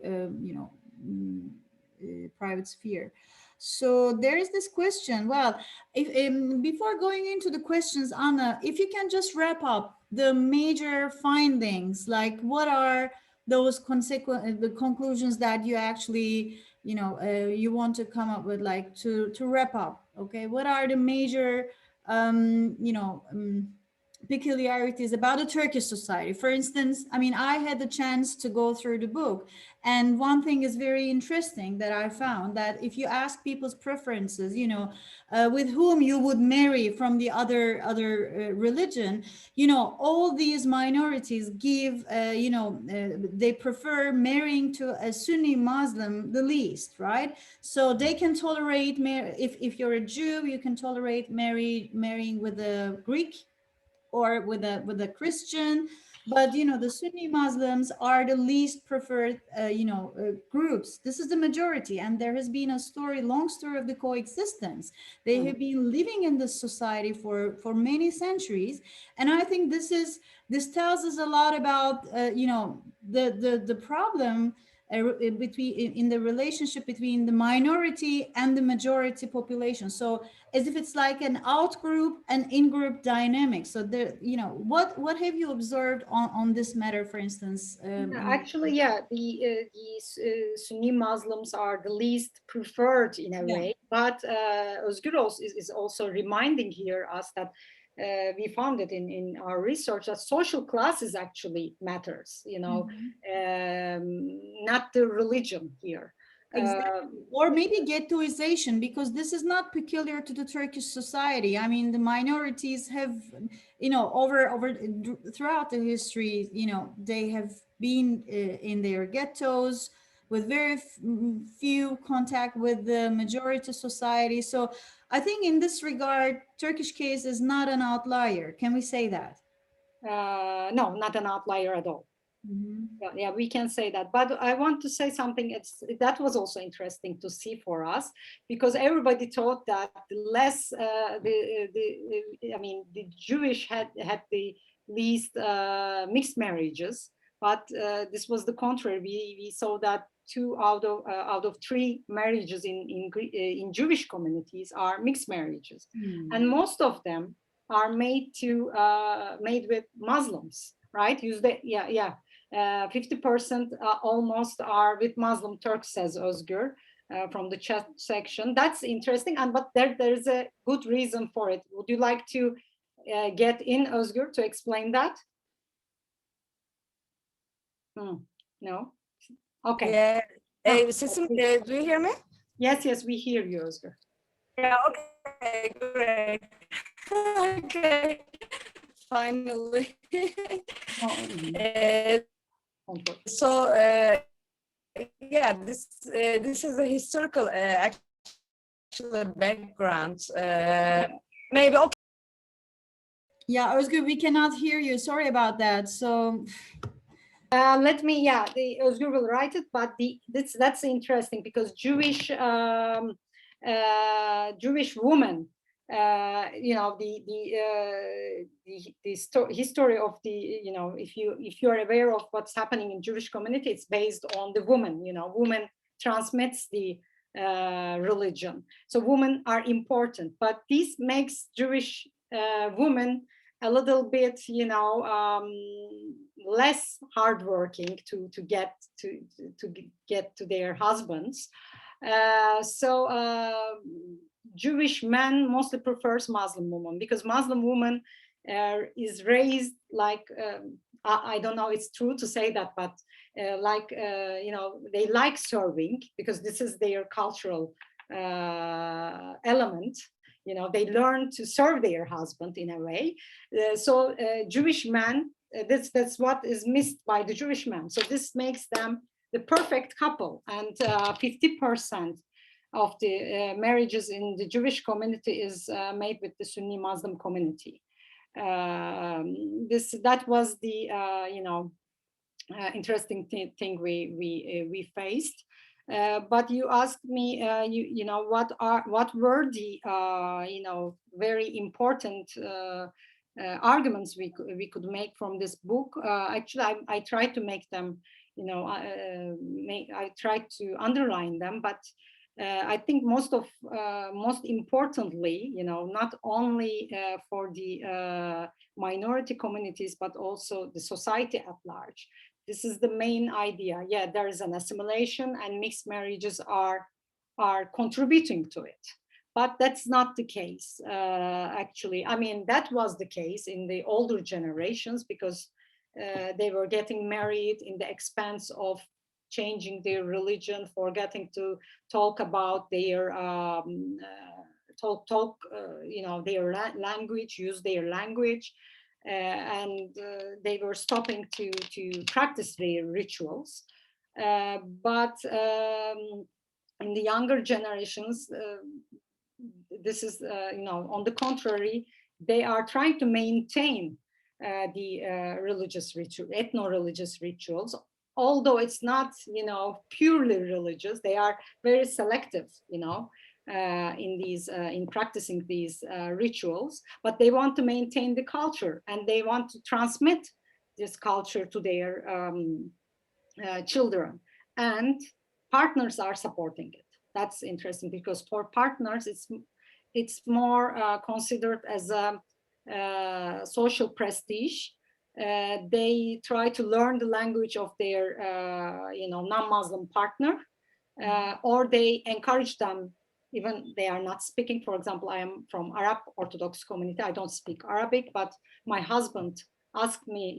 private sphere. So there is this question. Well, before going into the questions, Anna, if you can just wrap up the major findings, like what are those the conclusions that you actually, you want to come up with, like to wrap up Okay, what are the major, peculiarities about the Turkish society? For instance, I mean, I had the chance to go through the book, and one thing is very interesting that I found, that if you ask people's preferences, with whom you would marry from the other religion, all these minorities give, they prefer marrying to a Sunni Muslim the least, right? So they can tolerate, if you're a Jew, you can tolerate marrying with a Greek or with a Christian, but the Sunni Muslims are the least preferred groups. This is the majority, and there has been a long story of the coexistence. They have been living in this society for many centuries, and I think this tells us a lot about the problem in the relationship between the minority and the majority population. So as if it's like an out group and in group dynamic. So there, what have you observed on this matter, for instance? Actually, yeah, the Sunni Muslims are the least preferred in a way, but Özgür is also reminding here us that we found it in our research that social classes actually matters, not the religion here. Exactly. Or maybe ghettoization, because this is not peculiar to the Turkish society. I mean, the minorities have, throughout the history, they have been in their ghettos with very few contact with the majority society. So I think in this regard, Turkish case is not an outlier. Can we say that? No, not an outlier at all. Yeah, we can say that. But I want to say something that was also interesting to see for us, because everybody thought that the Jewish had the least mixed marriages, but this was the contrary. We saw that 2 out of 3 marriages in Jewish communities are mixed marriages, and most of them are made with Muslims, right? 50% almost are with Muslim Turks, says Özgür from the chat section. That's interesting, but there's a good reason for it. Would you like to get in, Özgür, to explain that? No? Okay. Yeah. Sesim, do you hear me? Yes, we hear you, Özgür. Yeah, okay, great. Okay, finally. Yeah, this is a historical actual background. Maybe okay. Yeah, Özgür, we cannot hear you. Sorry about that. So Özgür will write it, but that's interesting, because Jewish women, history of if you are aware of what's happening in Jewish community, it's based on the woman. Woman transmits the religion, so women are important. But this makes Jewish women a little bit, less hardworking to get to their husbands. Jewish men mostly prefers Muslim women, because Muslim woman is raised like, I don't know it's true to say that, but they like serving, because this is their cultural element. They learn to serve their husband in a way. Jewish men, that's what is missed by the Jewish men. So this makes them the perfect couple, and 50% of the marriages in the Jewish community is made with the Sunni Muslim community. That was the interesting thing we faced. But you asked me, what were the very important arguments we could make from this book. Actually, I tried to make them, I tried to underline them, but I think most importantly, not only for the minority communities, but also the society at large. This is the main idea. Yeah, there is an assimilation, and mixed marriages are contributing to it. But that's not the case, actually. I mean, that was the case in the older generations, because they were getting married in the expense of changing their religion, forgetting to talk about their their language, use their language, and they were stopping to practice their rituals. But in the younger generations, this is, on the contrary, they are trying to maintain the religious ritual, ethno-religious rituals, although it's not, purely religious. They are very selective, in practicing these rituals, but they want to maintain the culture, and they want to transmit this culture to their children, and partners are supporting it. That's interesting, because for partners, it's more considered as a social prestige. They try to learn the language of their non-Muslim partner, or they encourage them, even they are not speaking. For example, I am from Arab Orthodox community. I don't speak Arabic, but my husband asked me,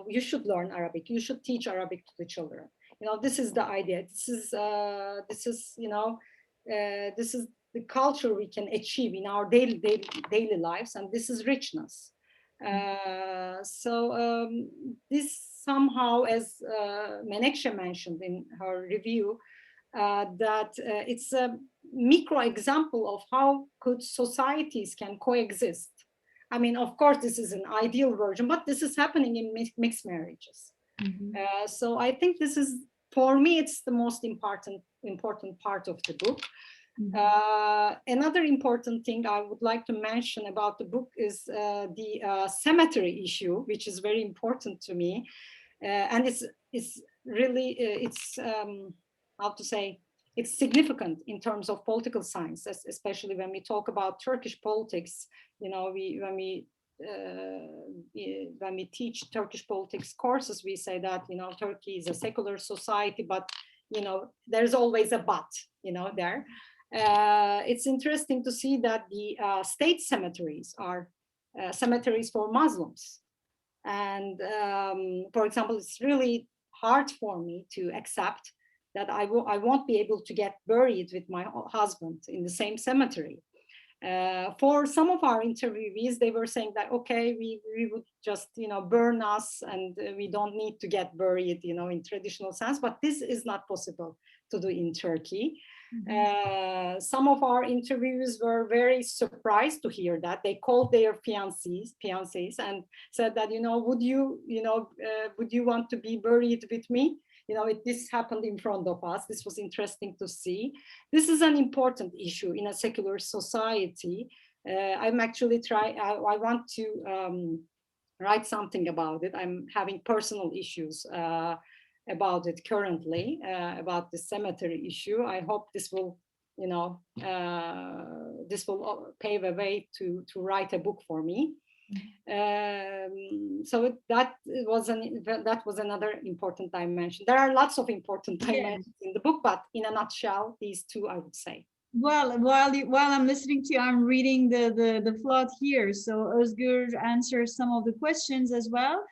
you should learn Arabic. You should teach Arabic to the children. This is the idea. This is the culture we can achieve in our daily lives, and this is richness. This somehow, as Menekşe mentioned in her review, that it's a micro example of how good societies can coexist. I mean, of course, this is an ideal version, but this is happening in mixed marriages. So I think this is, for me, it's the most important part of the book. Another important thing I would like to mention about the book is the cemetery issue, which is very important to me, and it's really how to say, it's significant in terms of political science, especially when we talk about Turkish politics. When we teach Turkish politics courses, we say that Turkey is a secular society, but there's always a but there. It's interesting to see that the state cemeteries are cemeteries for Muslims, and for example, it's really hard for me to accept that I won't be able to get buried with my husband in the same cemetery. For some of our interviewees, they were saying that, okay, we would just, burn us, and we don't need to get buried, in traditional sense, but this is not possible to do in Turkey. Some of our interviewees were very surprised to hear that. They called their fiancés and said that, would you want to be buried with me? This happened in front of us. This was interesting to see. This is an important issue in a secular society. I'm actually I want to write something about it. I'm having personal issues about it currently, about the cemetery issue. I hope this will, this will pave a way to write a book for me. So that was another important dimension. There are lots of important dimensions in the book, but in a nutshell, these two I would say. Well, while I'm listening to you, I'm reading the plot here. So Özgür answers some of the questions as well.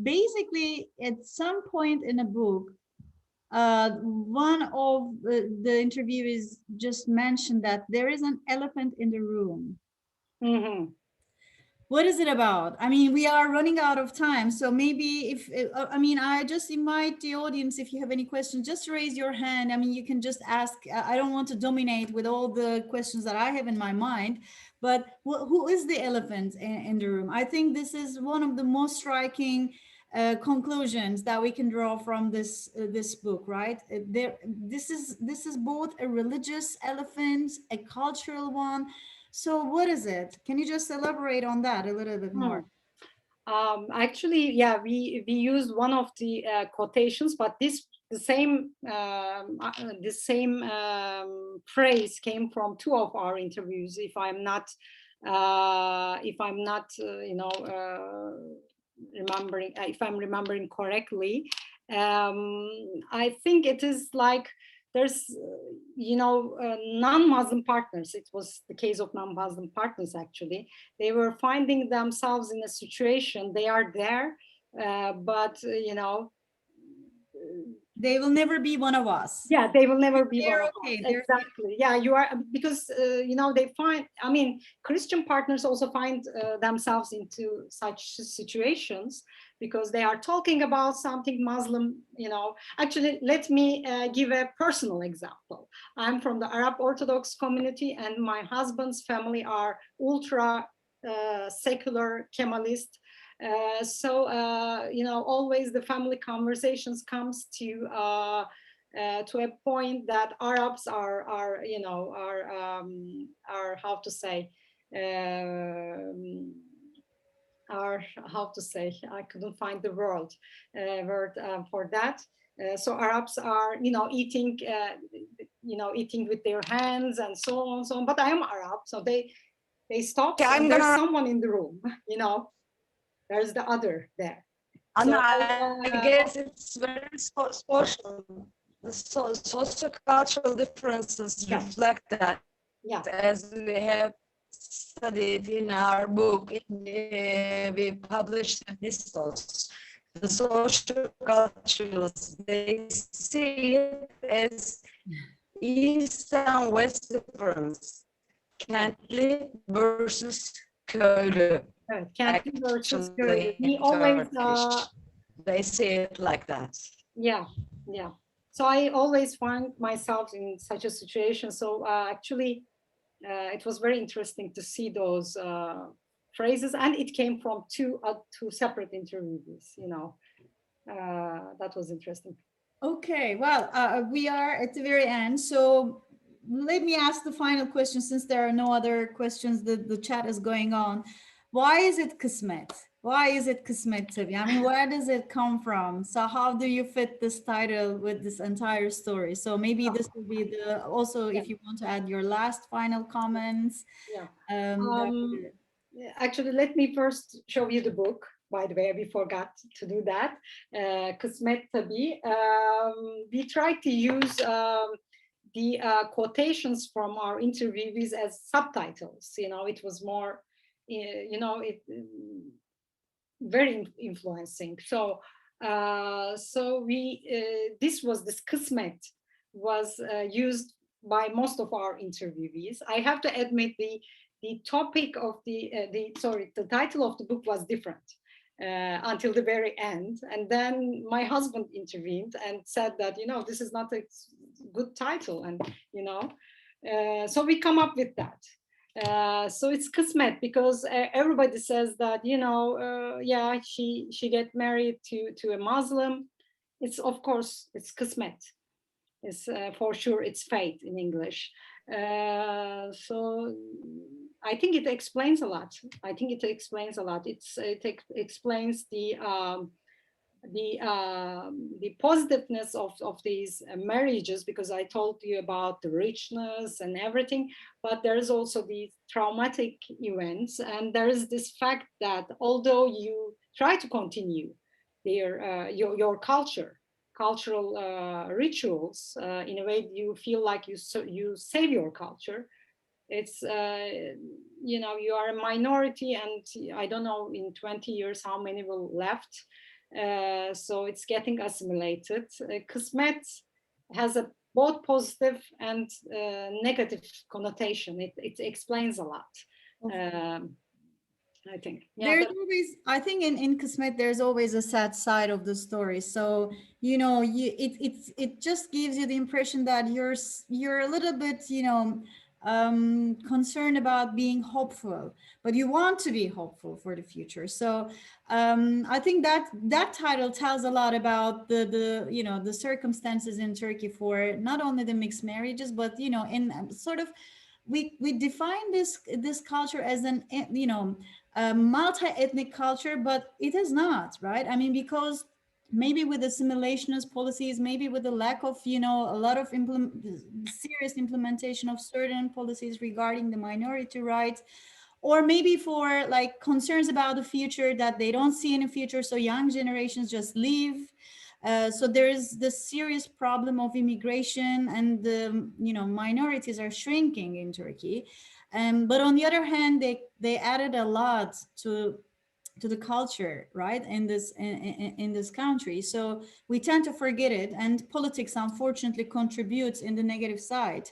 Basically, at some point in a book, one of the interviewees just mentioned that there is an elephant in the room. What is it about? I mean, we are running out of time, so maybe I just invite the audience, if you have any questions, just raise your hand. I mean, you can just ask. I don't want to dominate with all the questions that I have in my mind, but who is the elephant in the room? I think this is one of the most striking conclusions that we can draw from this book, right? This is both a religious elephant, a cultural one. So what is it? Can you just elaborate on that a little bit more? Actually, yeah, we used one of the quotations, but the same phrase came from two of our interviews. If I'm not remembering, if I'm remembering correctly, I think it is like there's, non-Muslim partners. It was the case of non-Muslim partners, actually. They were finding themselves in a situation, they are there, but, they will never be one of us. Yeah, they will never be They're one okay. of us. Exactly. Yeah, you are, because, they find, Christian partners also find themselves into such situations because they are talking about something Muslim, Actually, let me give a personal example. I'm from the Arab Orthodox community, and my husband's family are ultra secular Kemalist. Always the family conversations comes to a point that Arabs are how to say, I couldn't find the word for that. So Arabs are, eating, eating with their hands and so on and so on. But I am Arab, so they stop. Okay, and there's someone in the room, There's the other there. Anna, I guess it's very social. The socio-cultural differences reflect that. Yeah. As we have studied in our book, we published this also. The social cultures, they see it as East and West difference. Kentli versus köylü. Evet, kentli versus köylü. We always they say it like that. Yeah. So I always find myself in such a situation. So actually, it was very interesting to see those phrases, and it came from two separate interviews. That was interesting. Okay, well, we are at the very end, so let me ask the final question, since there are no other questions. The chat is going on. Why is it Kısmet? Why is it Kısmet Tabii? I mean, where does it come from? So how do you fit this title with this entire story? So maybe this will be also, if you want to add your last final comments. Actually, let me first show you the book. By the way, we forgot to do that. Kısmet Tabii. We tried to use the quotations from our interviewees as subtitles. It was more, very influencing. So this Kısmet was used by most of our interviewees. I have to admit the topic of the title of the book was different until the very end. And then my husband intervened and said that, this is not a good title. And, so we come up with that. So it's Kısmet because everybody says that, she get married to a Muslim. It's, of course, it's Kısmet. It's for sure, it's fate in English. So I think it explains a lot. It explains the positiveness of these marriages, because I told you about the richness and everything, but there is also these traumatic events, and there is this fact that although you try to continue your cultural rituals, in a way you feel like you save your culture. It's you are a minority, and I don't know in 20 years how many will left. So it's getting assimilated. Kısmet has a both positive and negative connotation. It explains a lot. I think. Yeah, there's always, I think in Kısmet, there's always a sad side of the story. So, it just gives you the impression that you're a little bit, concerned about being hopeful, but you want to be hopeful for the future. So I think that title tells a lot about the circumstances in Turkey for not only the mixed marriages, but in sort of we define this culture as an a multi-ethnic culture, but it is not, right? I mean, because maybe with assimilationist policies, maybe with the lack of, a lot of serious implementation of certain policies regarding the minority rights, or maybe for like concerns about the future that they don't see in the future, so young generations just leave. So there is this serious problem of immigration, and the minorities are shrinking in Turkey. But on the other hand, they added a lot to the culture, right, in this country. So we tend to forget it, and politics unfortunately contributes in the negative side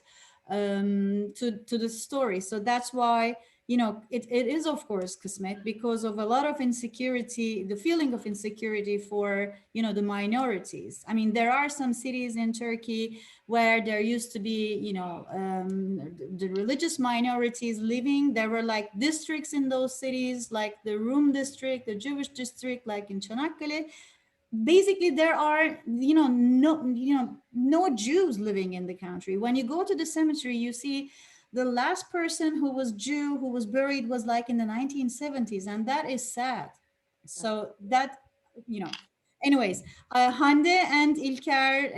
to the story. So that's why it is of course Kısmet, because of a lot of insecurity, the feeling of insecurity for the minorities. I mean, there are some cities in Turkey where there used to be the religious minorities living. There were like districts in those cities, like the Rum district, the Jewish district, like in Çanakkale. Basically there are no Jews living in the country. When you go to the cemetery, you see the last person who was Jew who was buried was like in the 1970s, and that is sad. So that anyways, Hande and İlker,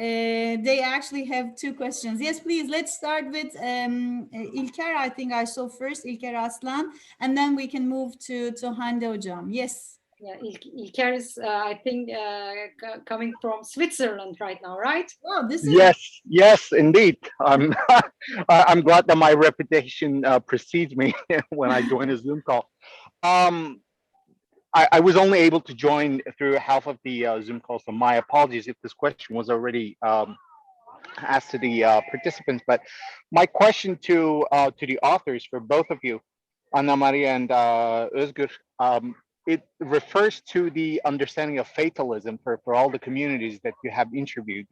they actually have two questions. Yes, please, let's start with İlker. I think I saw first İlker Aslan, and then we can move to Hande Hocam. Yes. Yeah, İlker is, I think, coming from Switzerland right now, right? Oh, this is yes, indeed. I'm glad that my reputation precedes me when I join a Zoom call. I was only able to join through half of the Zoom call, so my apologies if this question was already asked to the participants. But my question to the authors, for both of you, Anna Maria and Özgür, it refers to the understanding of fatalism for all the communities that you have interviewed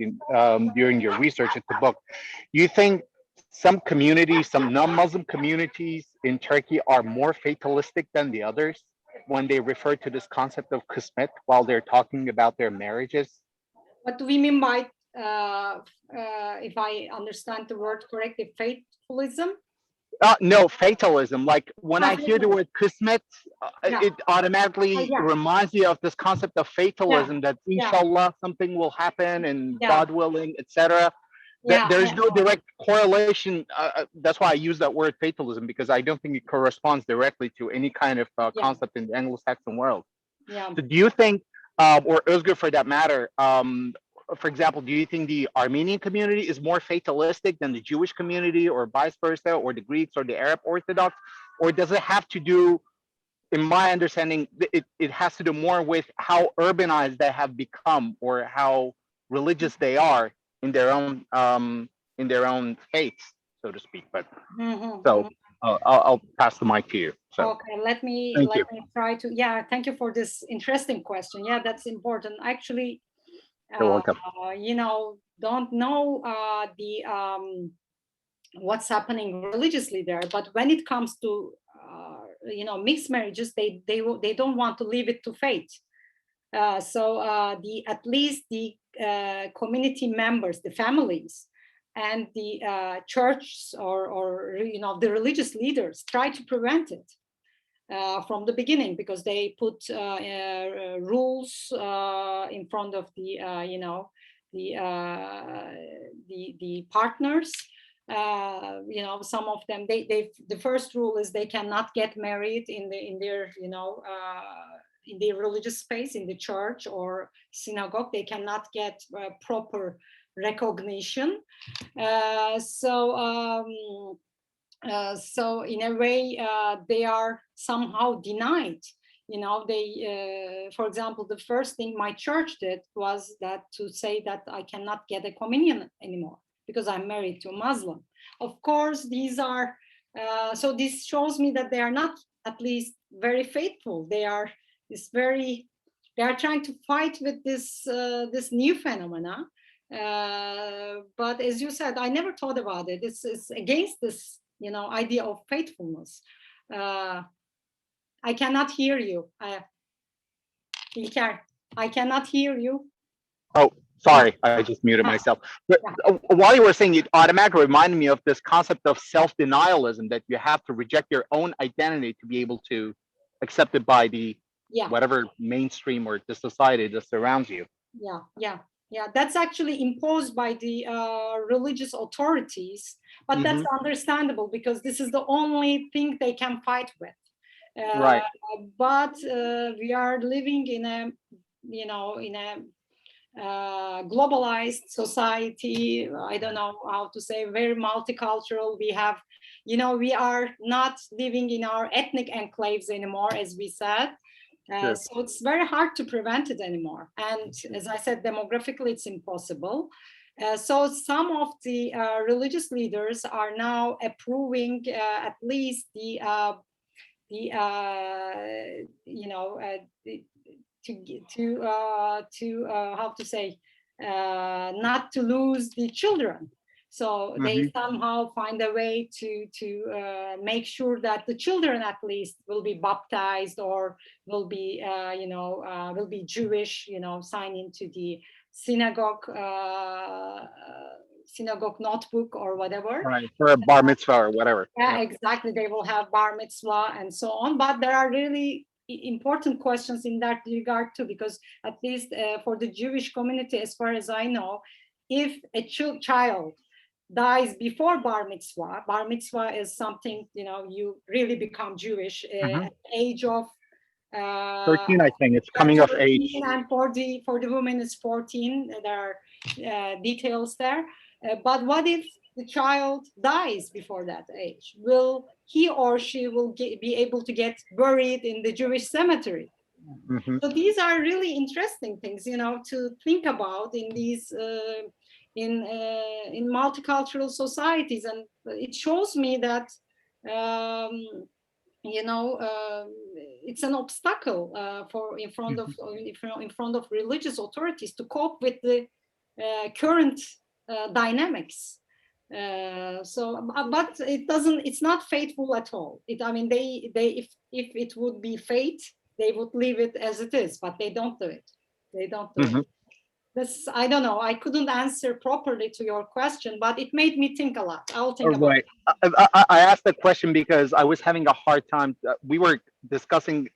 during your research at the book. You think some communities, some non-Muslim communities in Turkey are more fatalistic than the others when they refer to this concept of kısmet while they're talking about their marriages? What do we mean by, if I understand the word correctly, fatalism? No, fatalism. Like when I hear the word kısmet, Yeah. it automatically Yeah. reminds me of this concept of fatalism, that inshallah something will happen and God willing, etc. There's no direct correlation. That's why I use that word fatalism, because I don't think it corresponds directly to any kind of concept in the Anglo-Saxon world. Yeah. So do you think, or Özgür for that matter, for example, do you think the Armenian community is more fatalistic than the Jewish community, or vice versa, or the Greeks or the Arab Orthodox? Or does it have to do, in my understanding, it has to do more with how urbanized they have become, or how religious they are in their own faiths, so to speak? But so I'll pass the mic to you. So. Okay, let me try to. Thank you for this interesting question. Yeah, that's important. Actually, you're welcome. Don't know what's happening religiously there, but when it comes to mixed marriages, they don't want to leave it to fate. So at least the community members, the families, and the church or the religious leaders try to prevent it from the beginning, because they put rules in front of the partners. Some of them, the first rule is they cannot get married in their religious space, in the church or synagogue. They cannot get proper recognition. So in a way, they are somehow denied. For example, the first thing my church did was to say that I cannot get a communion anymore because I'm married to a Muslim. Of course, these are, so this shows me that they are not at least very faithful. They are trying to fight with this new phenomena. But as you said, I never thought about it. It's against this, idea of faithfulness. I cannot hear you. İlker, I cannot hear you. Oh, sorry, I just muted myself. But while you were saying, it automatically reminded me of this concept of self-denialism, that you have to reject your own identity to be able to accept it by the whatever mainstream or the society that surrounds you. Yeah, that's actually imposed by the religious authorities, but that's understandable because this is the only thing they can fight with. Right. But we are living in a globalized society. I don't know how to say, very multicultural. We have, you know, we are not living in our ethnic enclaves anymore, as we said. Sure. So it's very hard to prevent it anymore. And as I said, demographically, it's impossible. So some of the religious leaders are now approving at least the you know, how to say, not to lose the children. So they somehow find a way to make sure that the children at least will be baptized or will be, you know, will be Jewish, you know, sign into the synagogue notebook or whatever. Right, for a bar mitzvah or whatever. Yeah, exactly. They will have bar mitzvah and so on. But there are really important questions in that regard too, because at least for the Jewish community, as far as I know, if a child dies before bar mitzvah is something, you know, you really become Jewish at the age of 13, I think. It's coming of age. And for the women is 14. There are details there. But what if the child dies before that age? Will he or she will be able to get buried in the Jewish cemetery? So these are really interesting things, you know, to think about in these in multicultural societies, and it shows me that you know, it's an obstacle for in front of religious authorities to cope with the current dynamics. So, but it's not fateful at all. I mean, if it would be fate, they would leave it as it is, but they don't do it. They don't do it. This, I don't know. I couldn't answer properly to your question, but it made me think a lot. I'll think about it. I asked that question because I was having a hard time. We were discussing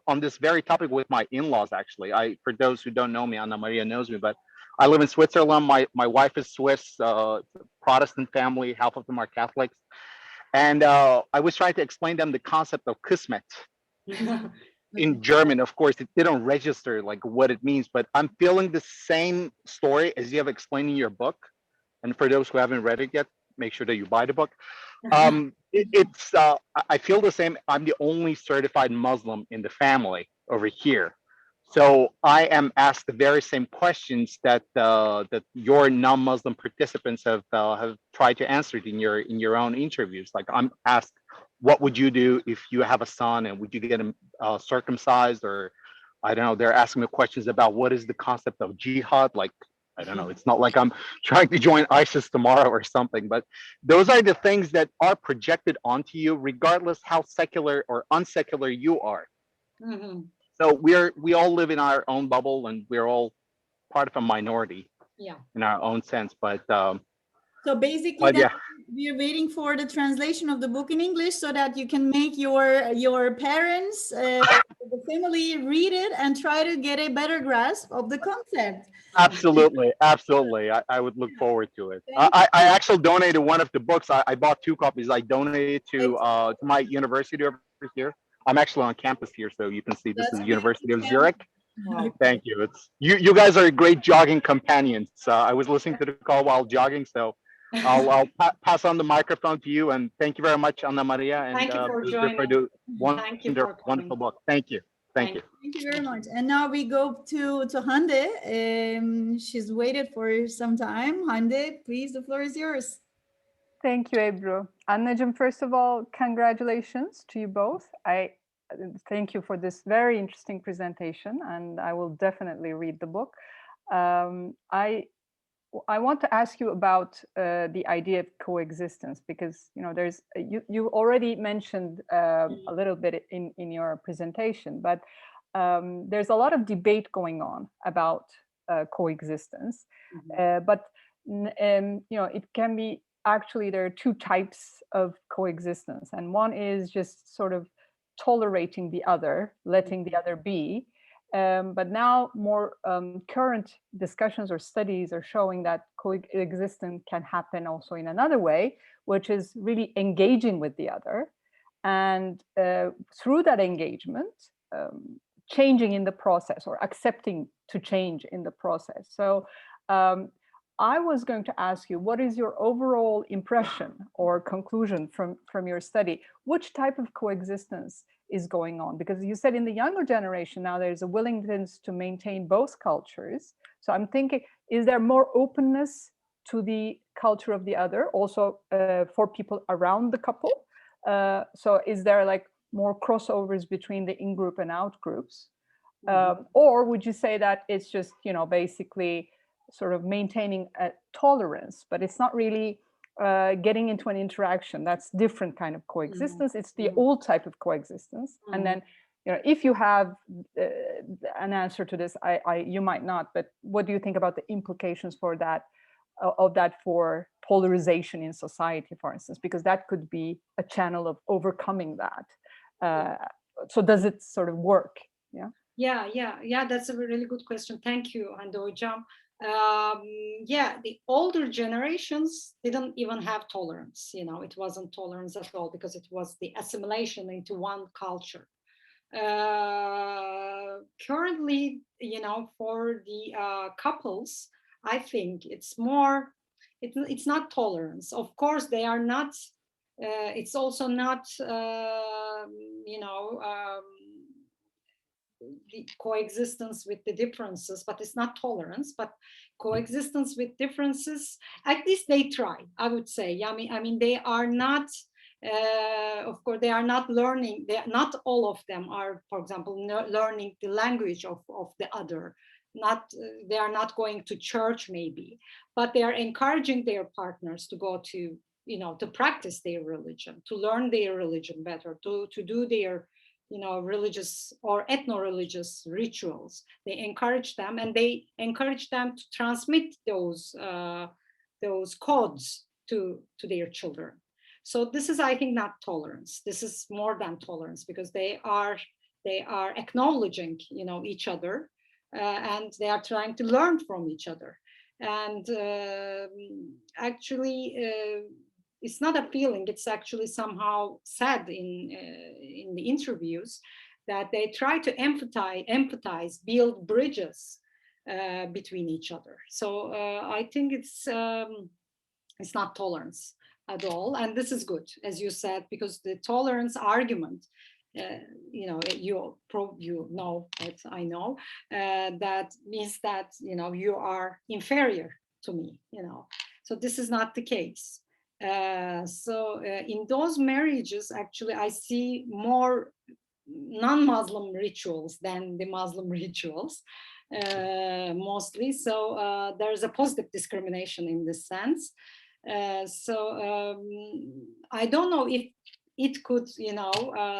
on this very topic with my in-laws, actually. For those who don't know me, Anna Maria knows me, but I live in Switzerland. My wife is Swiss, Protestant family, half of them are Catholics. And I was trying to explain them the concept of Kismet. In German, of course, it didn't register like what it means, but I'm feeling the same story as you have explained in your book. And for those who haven't read it yet, make sure that you buy the book. I feel the same. I'm the only certified Muslim in the family over here. So I am asked the very same questions that that your non-Muslim participants have tried to answer in your own interviews. Like I'm asked, what would you do if you have a son, and would you get him circumcised? Or I don't know, they're asking me questions about what is the concept of jihad. Like, I don't know, it's not like I'm trying to join ISIS tomorrow or something, but those are the things that are projected onto you, regardless how secular or unsecular you are. So we all live in our own bubble, and we're all part of a minority in our own sense. But so basically, we're waiting for the translation of the book in English so that you can make your parents, the family, read it and try to get a better grasp of the concept. Absolutely. I would look forward to it. I actually donated one of the books. I bought 2 copies. I donated to my university over here. I'm actually on campus here, so you can see this is the University of Zurich. Thank you. It's you guys are great jogging companions. I was listening to the call while jogging, so I'll pass on the microphone to you, and thank you very much, Anna Maria, and thank you for joining. For the wonderful book. Thank you. Thank you. Thank you very much. And now we go to Hande. She's waited for some time. Hande, please, the floor is yours. Thank you, Ebru. Annacığım, first of all, congratulations to you both. I thank you for this very interesting presentation, and I will definitely read the book. I want to ask you about the idea of coexistence, because there's you already mentioned a little bit in your presentation, but there's a lot of debate going on about coexistence. But it can be actually there are 2 types of coexistence, and one is just sort of tolerating the other, letting the other be. But now more current discussions or studies are showing that coexistence can happen also in another way, which is really engaging with the other. And through that engagement, changing in the process or accepting to change in the process. So I was going to ask you, what is your overall impression or conclusion from your study? Which type of coexistence is going on? Because you said in the younger generation now there's a willingness to maintain both cultures. So I'm thinking, is there more openness to the culture of the other, also for people around the couple? So is there like more crossovers between the in-group and out-groups? Or would you say that it's just, you know, basically sort of maintaining a tolerance, but it's not really getting into an interaction? That's different kind of coexistence. It's the old type of coexistence. And then, you know, if you have an answer to this, you might not, but what do you think about the implications for that, for polarization in society, for instance, because that could be a channel of overcoming that. So does it sort of work? Yeah, that's a really good question. Thank you, Hande Hocam. Yeah, the older generations didn't even have tolerance. You know, it wasn't tolerance at all because it was the assimilation into one culture. Currently, you know, for the couples, I think it's more, it's not tolerance. Of course, they are not, it's also not, you know, the coexistence with the differences, but it's not tolerance, but coexistence with differences. At least they try, I would say. I mean, they are not, of course, they are not learning. Not all of them are, for example, learning the language of the other. They are not going to church maybe, but they are encouraging their partners to go to, you know, to practice their religion, to learn their religion better, to do their, you know, religious or ethno-religious rituals. They encourage them, and they encourage them to transmit those codes to their children. So this is, I think, not tolerance. This is more than tolerance, because they are acknowledging, you know, each other, and they are trying to learn from each other. And actually, it's not a feeling, it's actually somehow said in the interviews that they try to empathize, build bridges between each other. So I think it's not tolerance at all. And this is good, as you said, because the tolerance argument, you know, you know, as I know, that means that, you know, you are inferior to me, you know. So this is not the case. So in those marriages, actually, I see more non-Muslim rituals than the Muslim rituals, mostly. So there's a positive discrimination in this sense. So I don't know if it could, you know,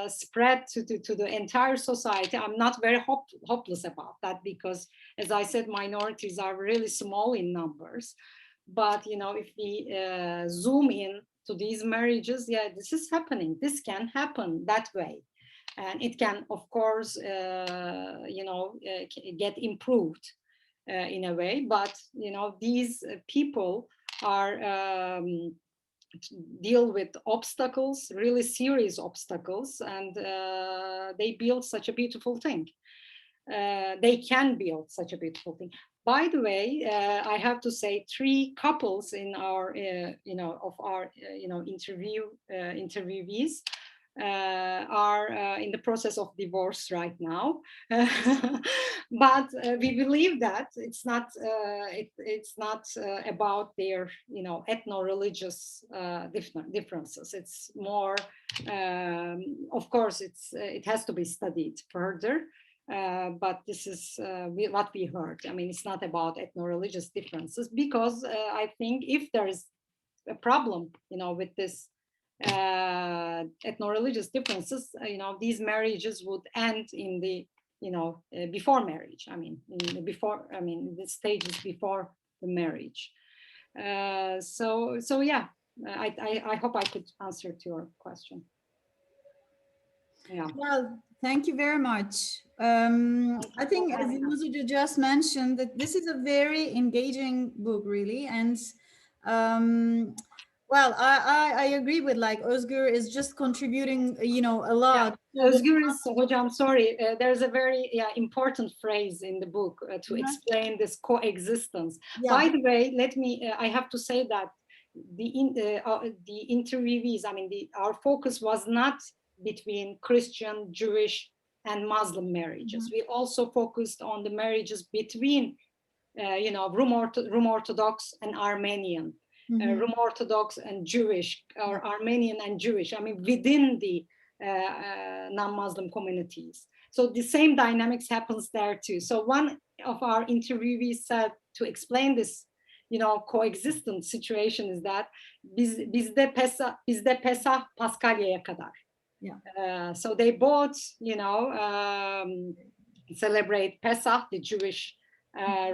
spread to the entire society. I'm not very hopeless about that, because, as I said, minorities are really small in numbers. But, you know, if we zoom in to these marriages, yeah, this is happening. This can happen that way. And it can, of course, you know, get improved in a way. But, you know, these people are deal with obstacles, really serious obstacles, and they build such a beautiful thing. They can build such a beautiful thing. By the way, I have to say, 3 couples in our, you know, of our, you know, interviewees are in the process of divorce right now. But we believe that it's not about their, you know, ethno-religious differences. It's more, of course, it has to be studied further. But this is what we heard. I mean, it's not about ethno-religious differences, because I think if there is a problem, you know, with this ethno-religious differences, you know, these marriages would end in the, you know, before marriage. I mean, the stages before the marriage. So yeah, I hope I could answer to your question. Yeah. Well, thank you very much. I think, as Yılmaz just mentioned, that this is a very engaging book, really, and Well, I agree with like Özgür is just contributing, you know, a lot. Özgür is, hocam, sorry, there's a very important phrase in the book to explain this coexistence. By the way, let me, I have to say that the interviewees, I mean, our focus was not between Christian, Jewish, and Muslim marriages. We also focused on the marriages between, you know, Rum Orthodox and Armenian. Rum Orthodox and Jewish, or Armenian and Jewish, I mean, within the non-Muslim communities. So the same dynamics happens there too. So one of our interviewees said, to explain this, you know, coexistent situation, is that bizde Pesach Paskalya'ya kadar. Yeah. So they both, you know, celebrate Pesach, the Jewish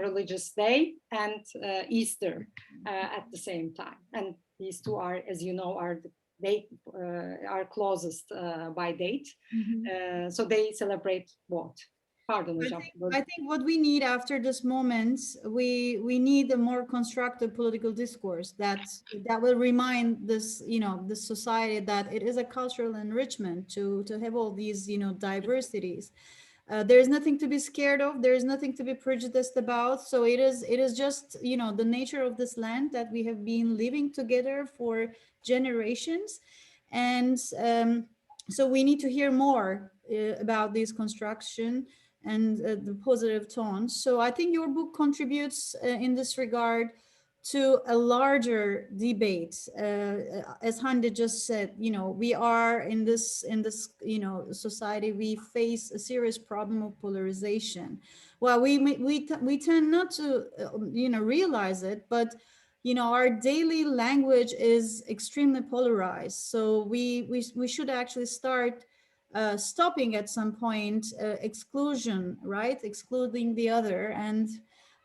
religious day, and Easter at the same time. And these two are, as you know, are closest by date. So they celebrate both. Pardon, I think what we need after this moment, we need a more constructive political discourse that will remind this, you know, the society that it is a cultural enrichment to have all these, you know, diversities. There is nothing to be scared of. There is nothing to be prejudiced about. So it is just, you know, the nature of this land that we have been living together for generations. And so we need to hear more about this construction and the positive tones. So I think your book contributes in this regard to a larger debate. As Hande just said, you know, we are in this, you know, society, we face a serious problem of polarization. Well, we tend not to, you know, realize it, but, you know, our daily language is extremely polarized. So we should actually start stopping at some point exclusion, right? Excluding the other. And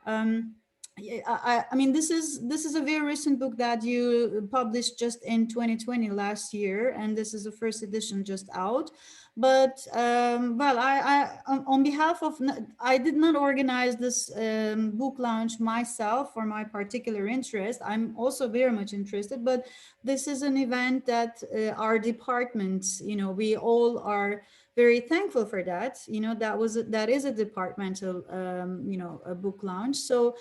I mean, this is a very recent book that you published just in 2020, last year, and this is the first edition just out. But well, I on behalf of, I did not organize this book launch myself for my particular interest. I'm also very much interested, but this is an event that our department, you know, we all are very thankful for that. You know, that is a departmental, you know, a book launch. So.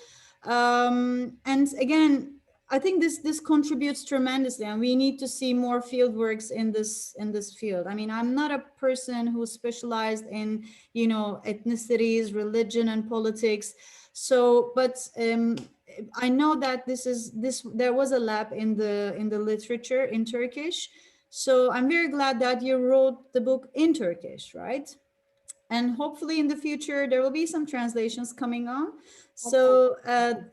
And again, I think this contributes tremendously, and we need to see more field works in this field. I mean, I'm not a person who specialized in, you know, ethnicities, religion, and politics. So, but I know that there was a lab in the literature in Turkish. So I'm very glad that you wrote the book in Turkish, right? And hopefully in the future there will be some translations coming on. So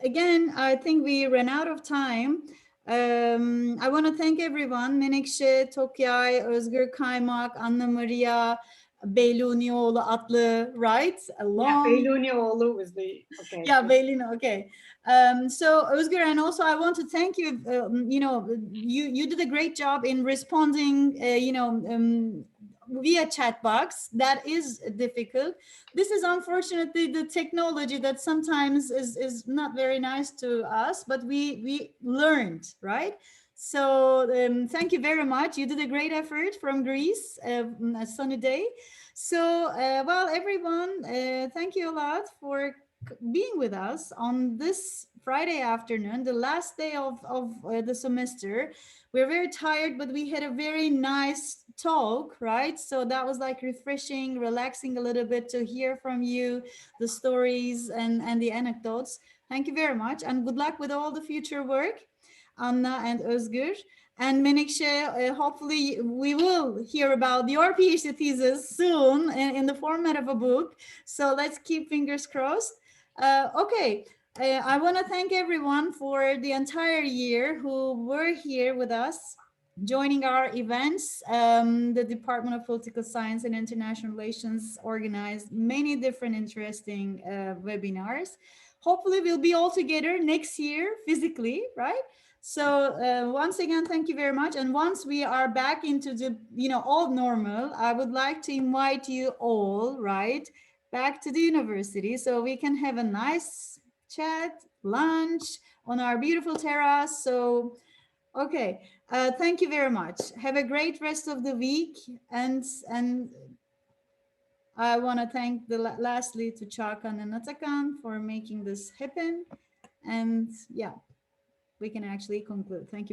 again, I think we ran out of time. I want to thank everyone. Menekşe, Tokyay, Özgür Kaymak, Maria Beylunioğlu adlı, right? Yeah, Beylunioğlu was the, okay. Yeah, Beylunioğlu, okay. So Özgür, and also I want to thank you. You know, you did a great job in responding, you know, via chat box. That is difficult. This is unfortunately the technology that sometimes is not very nice to us, but we learned, right? So thank you very much. You did a great effort from Greece, a sunny day. So well, everyone, thank you a lot for being with us on this Friday afternoon, the last day of the semester. We're very tired, but we had a very nice talk, right? So that was like refreshing, relaxing a little bit to hear from you, the stories and the anecdotes. Thank you very much, and good luck with all the future work, Anna and Özgür. And Menekşe, hopefully we will hear about your PhD thesis soon in the format of a book. So let's keep fingers crossed. Okay. I want to thank everyone for the entire year who were here with us, joining our events. The Department of Political Science and International Relations organized many different interesting webinars. Hopefully we'll be all together next year physically, right? So once again, thank you very much. And once we are back into the, you know, all normal, I would like to invite you all, right, back to the university so we can have a nice chat, lunch on our beautiful terrace. So Okay, thank you very much. Have a great rest of the week, and I want to thank lastly to Çağkan and Atakan for making this happen. And yeah, we can actually conclude. Thank you.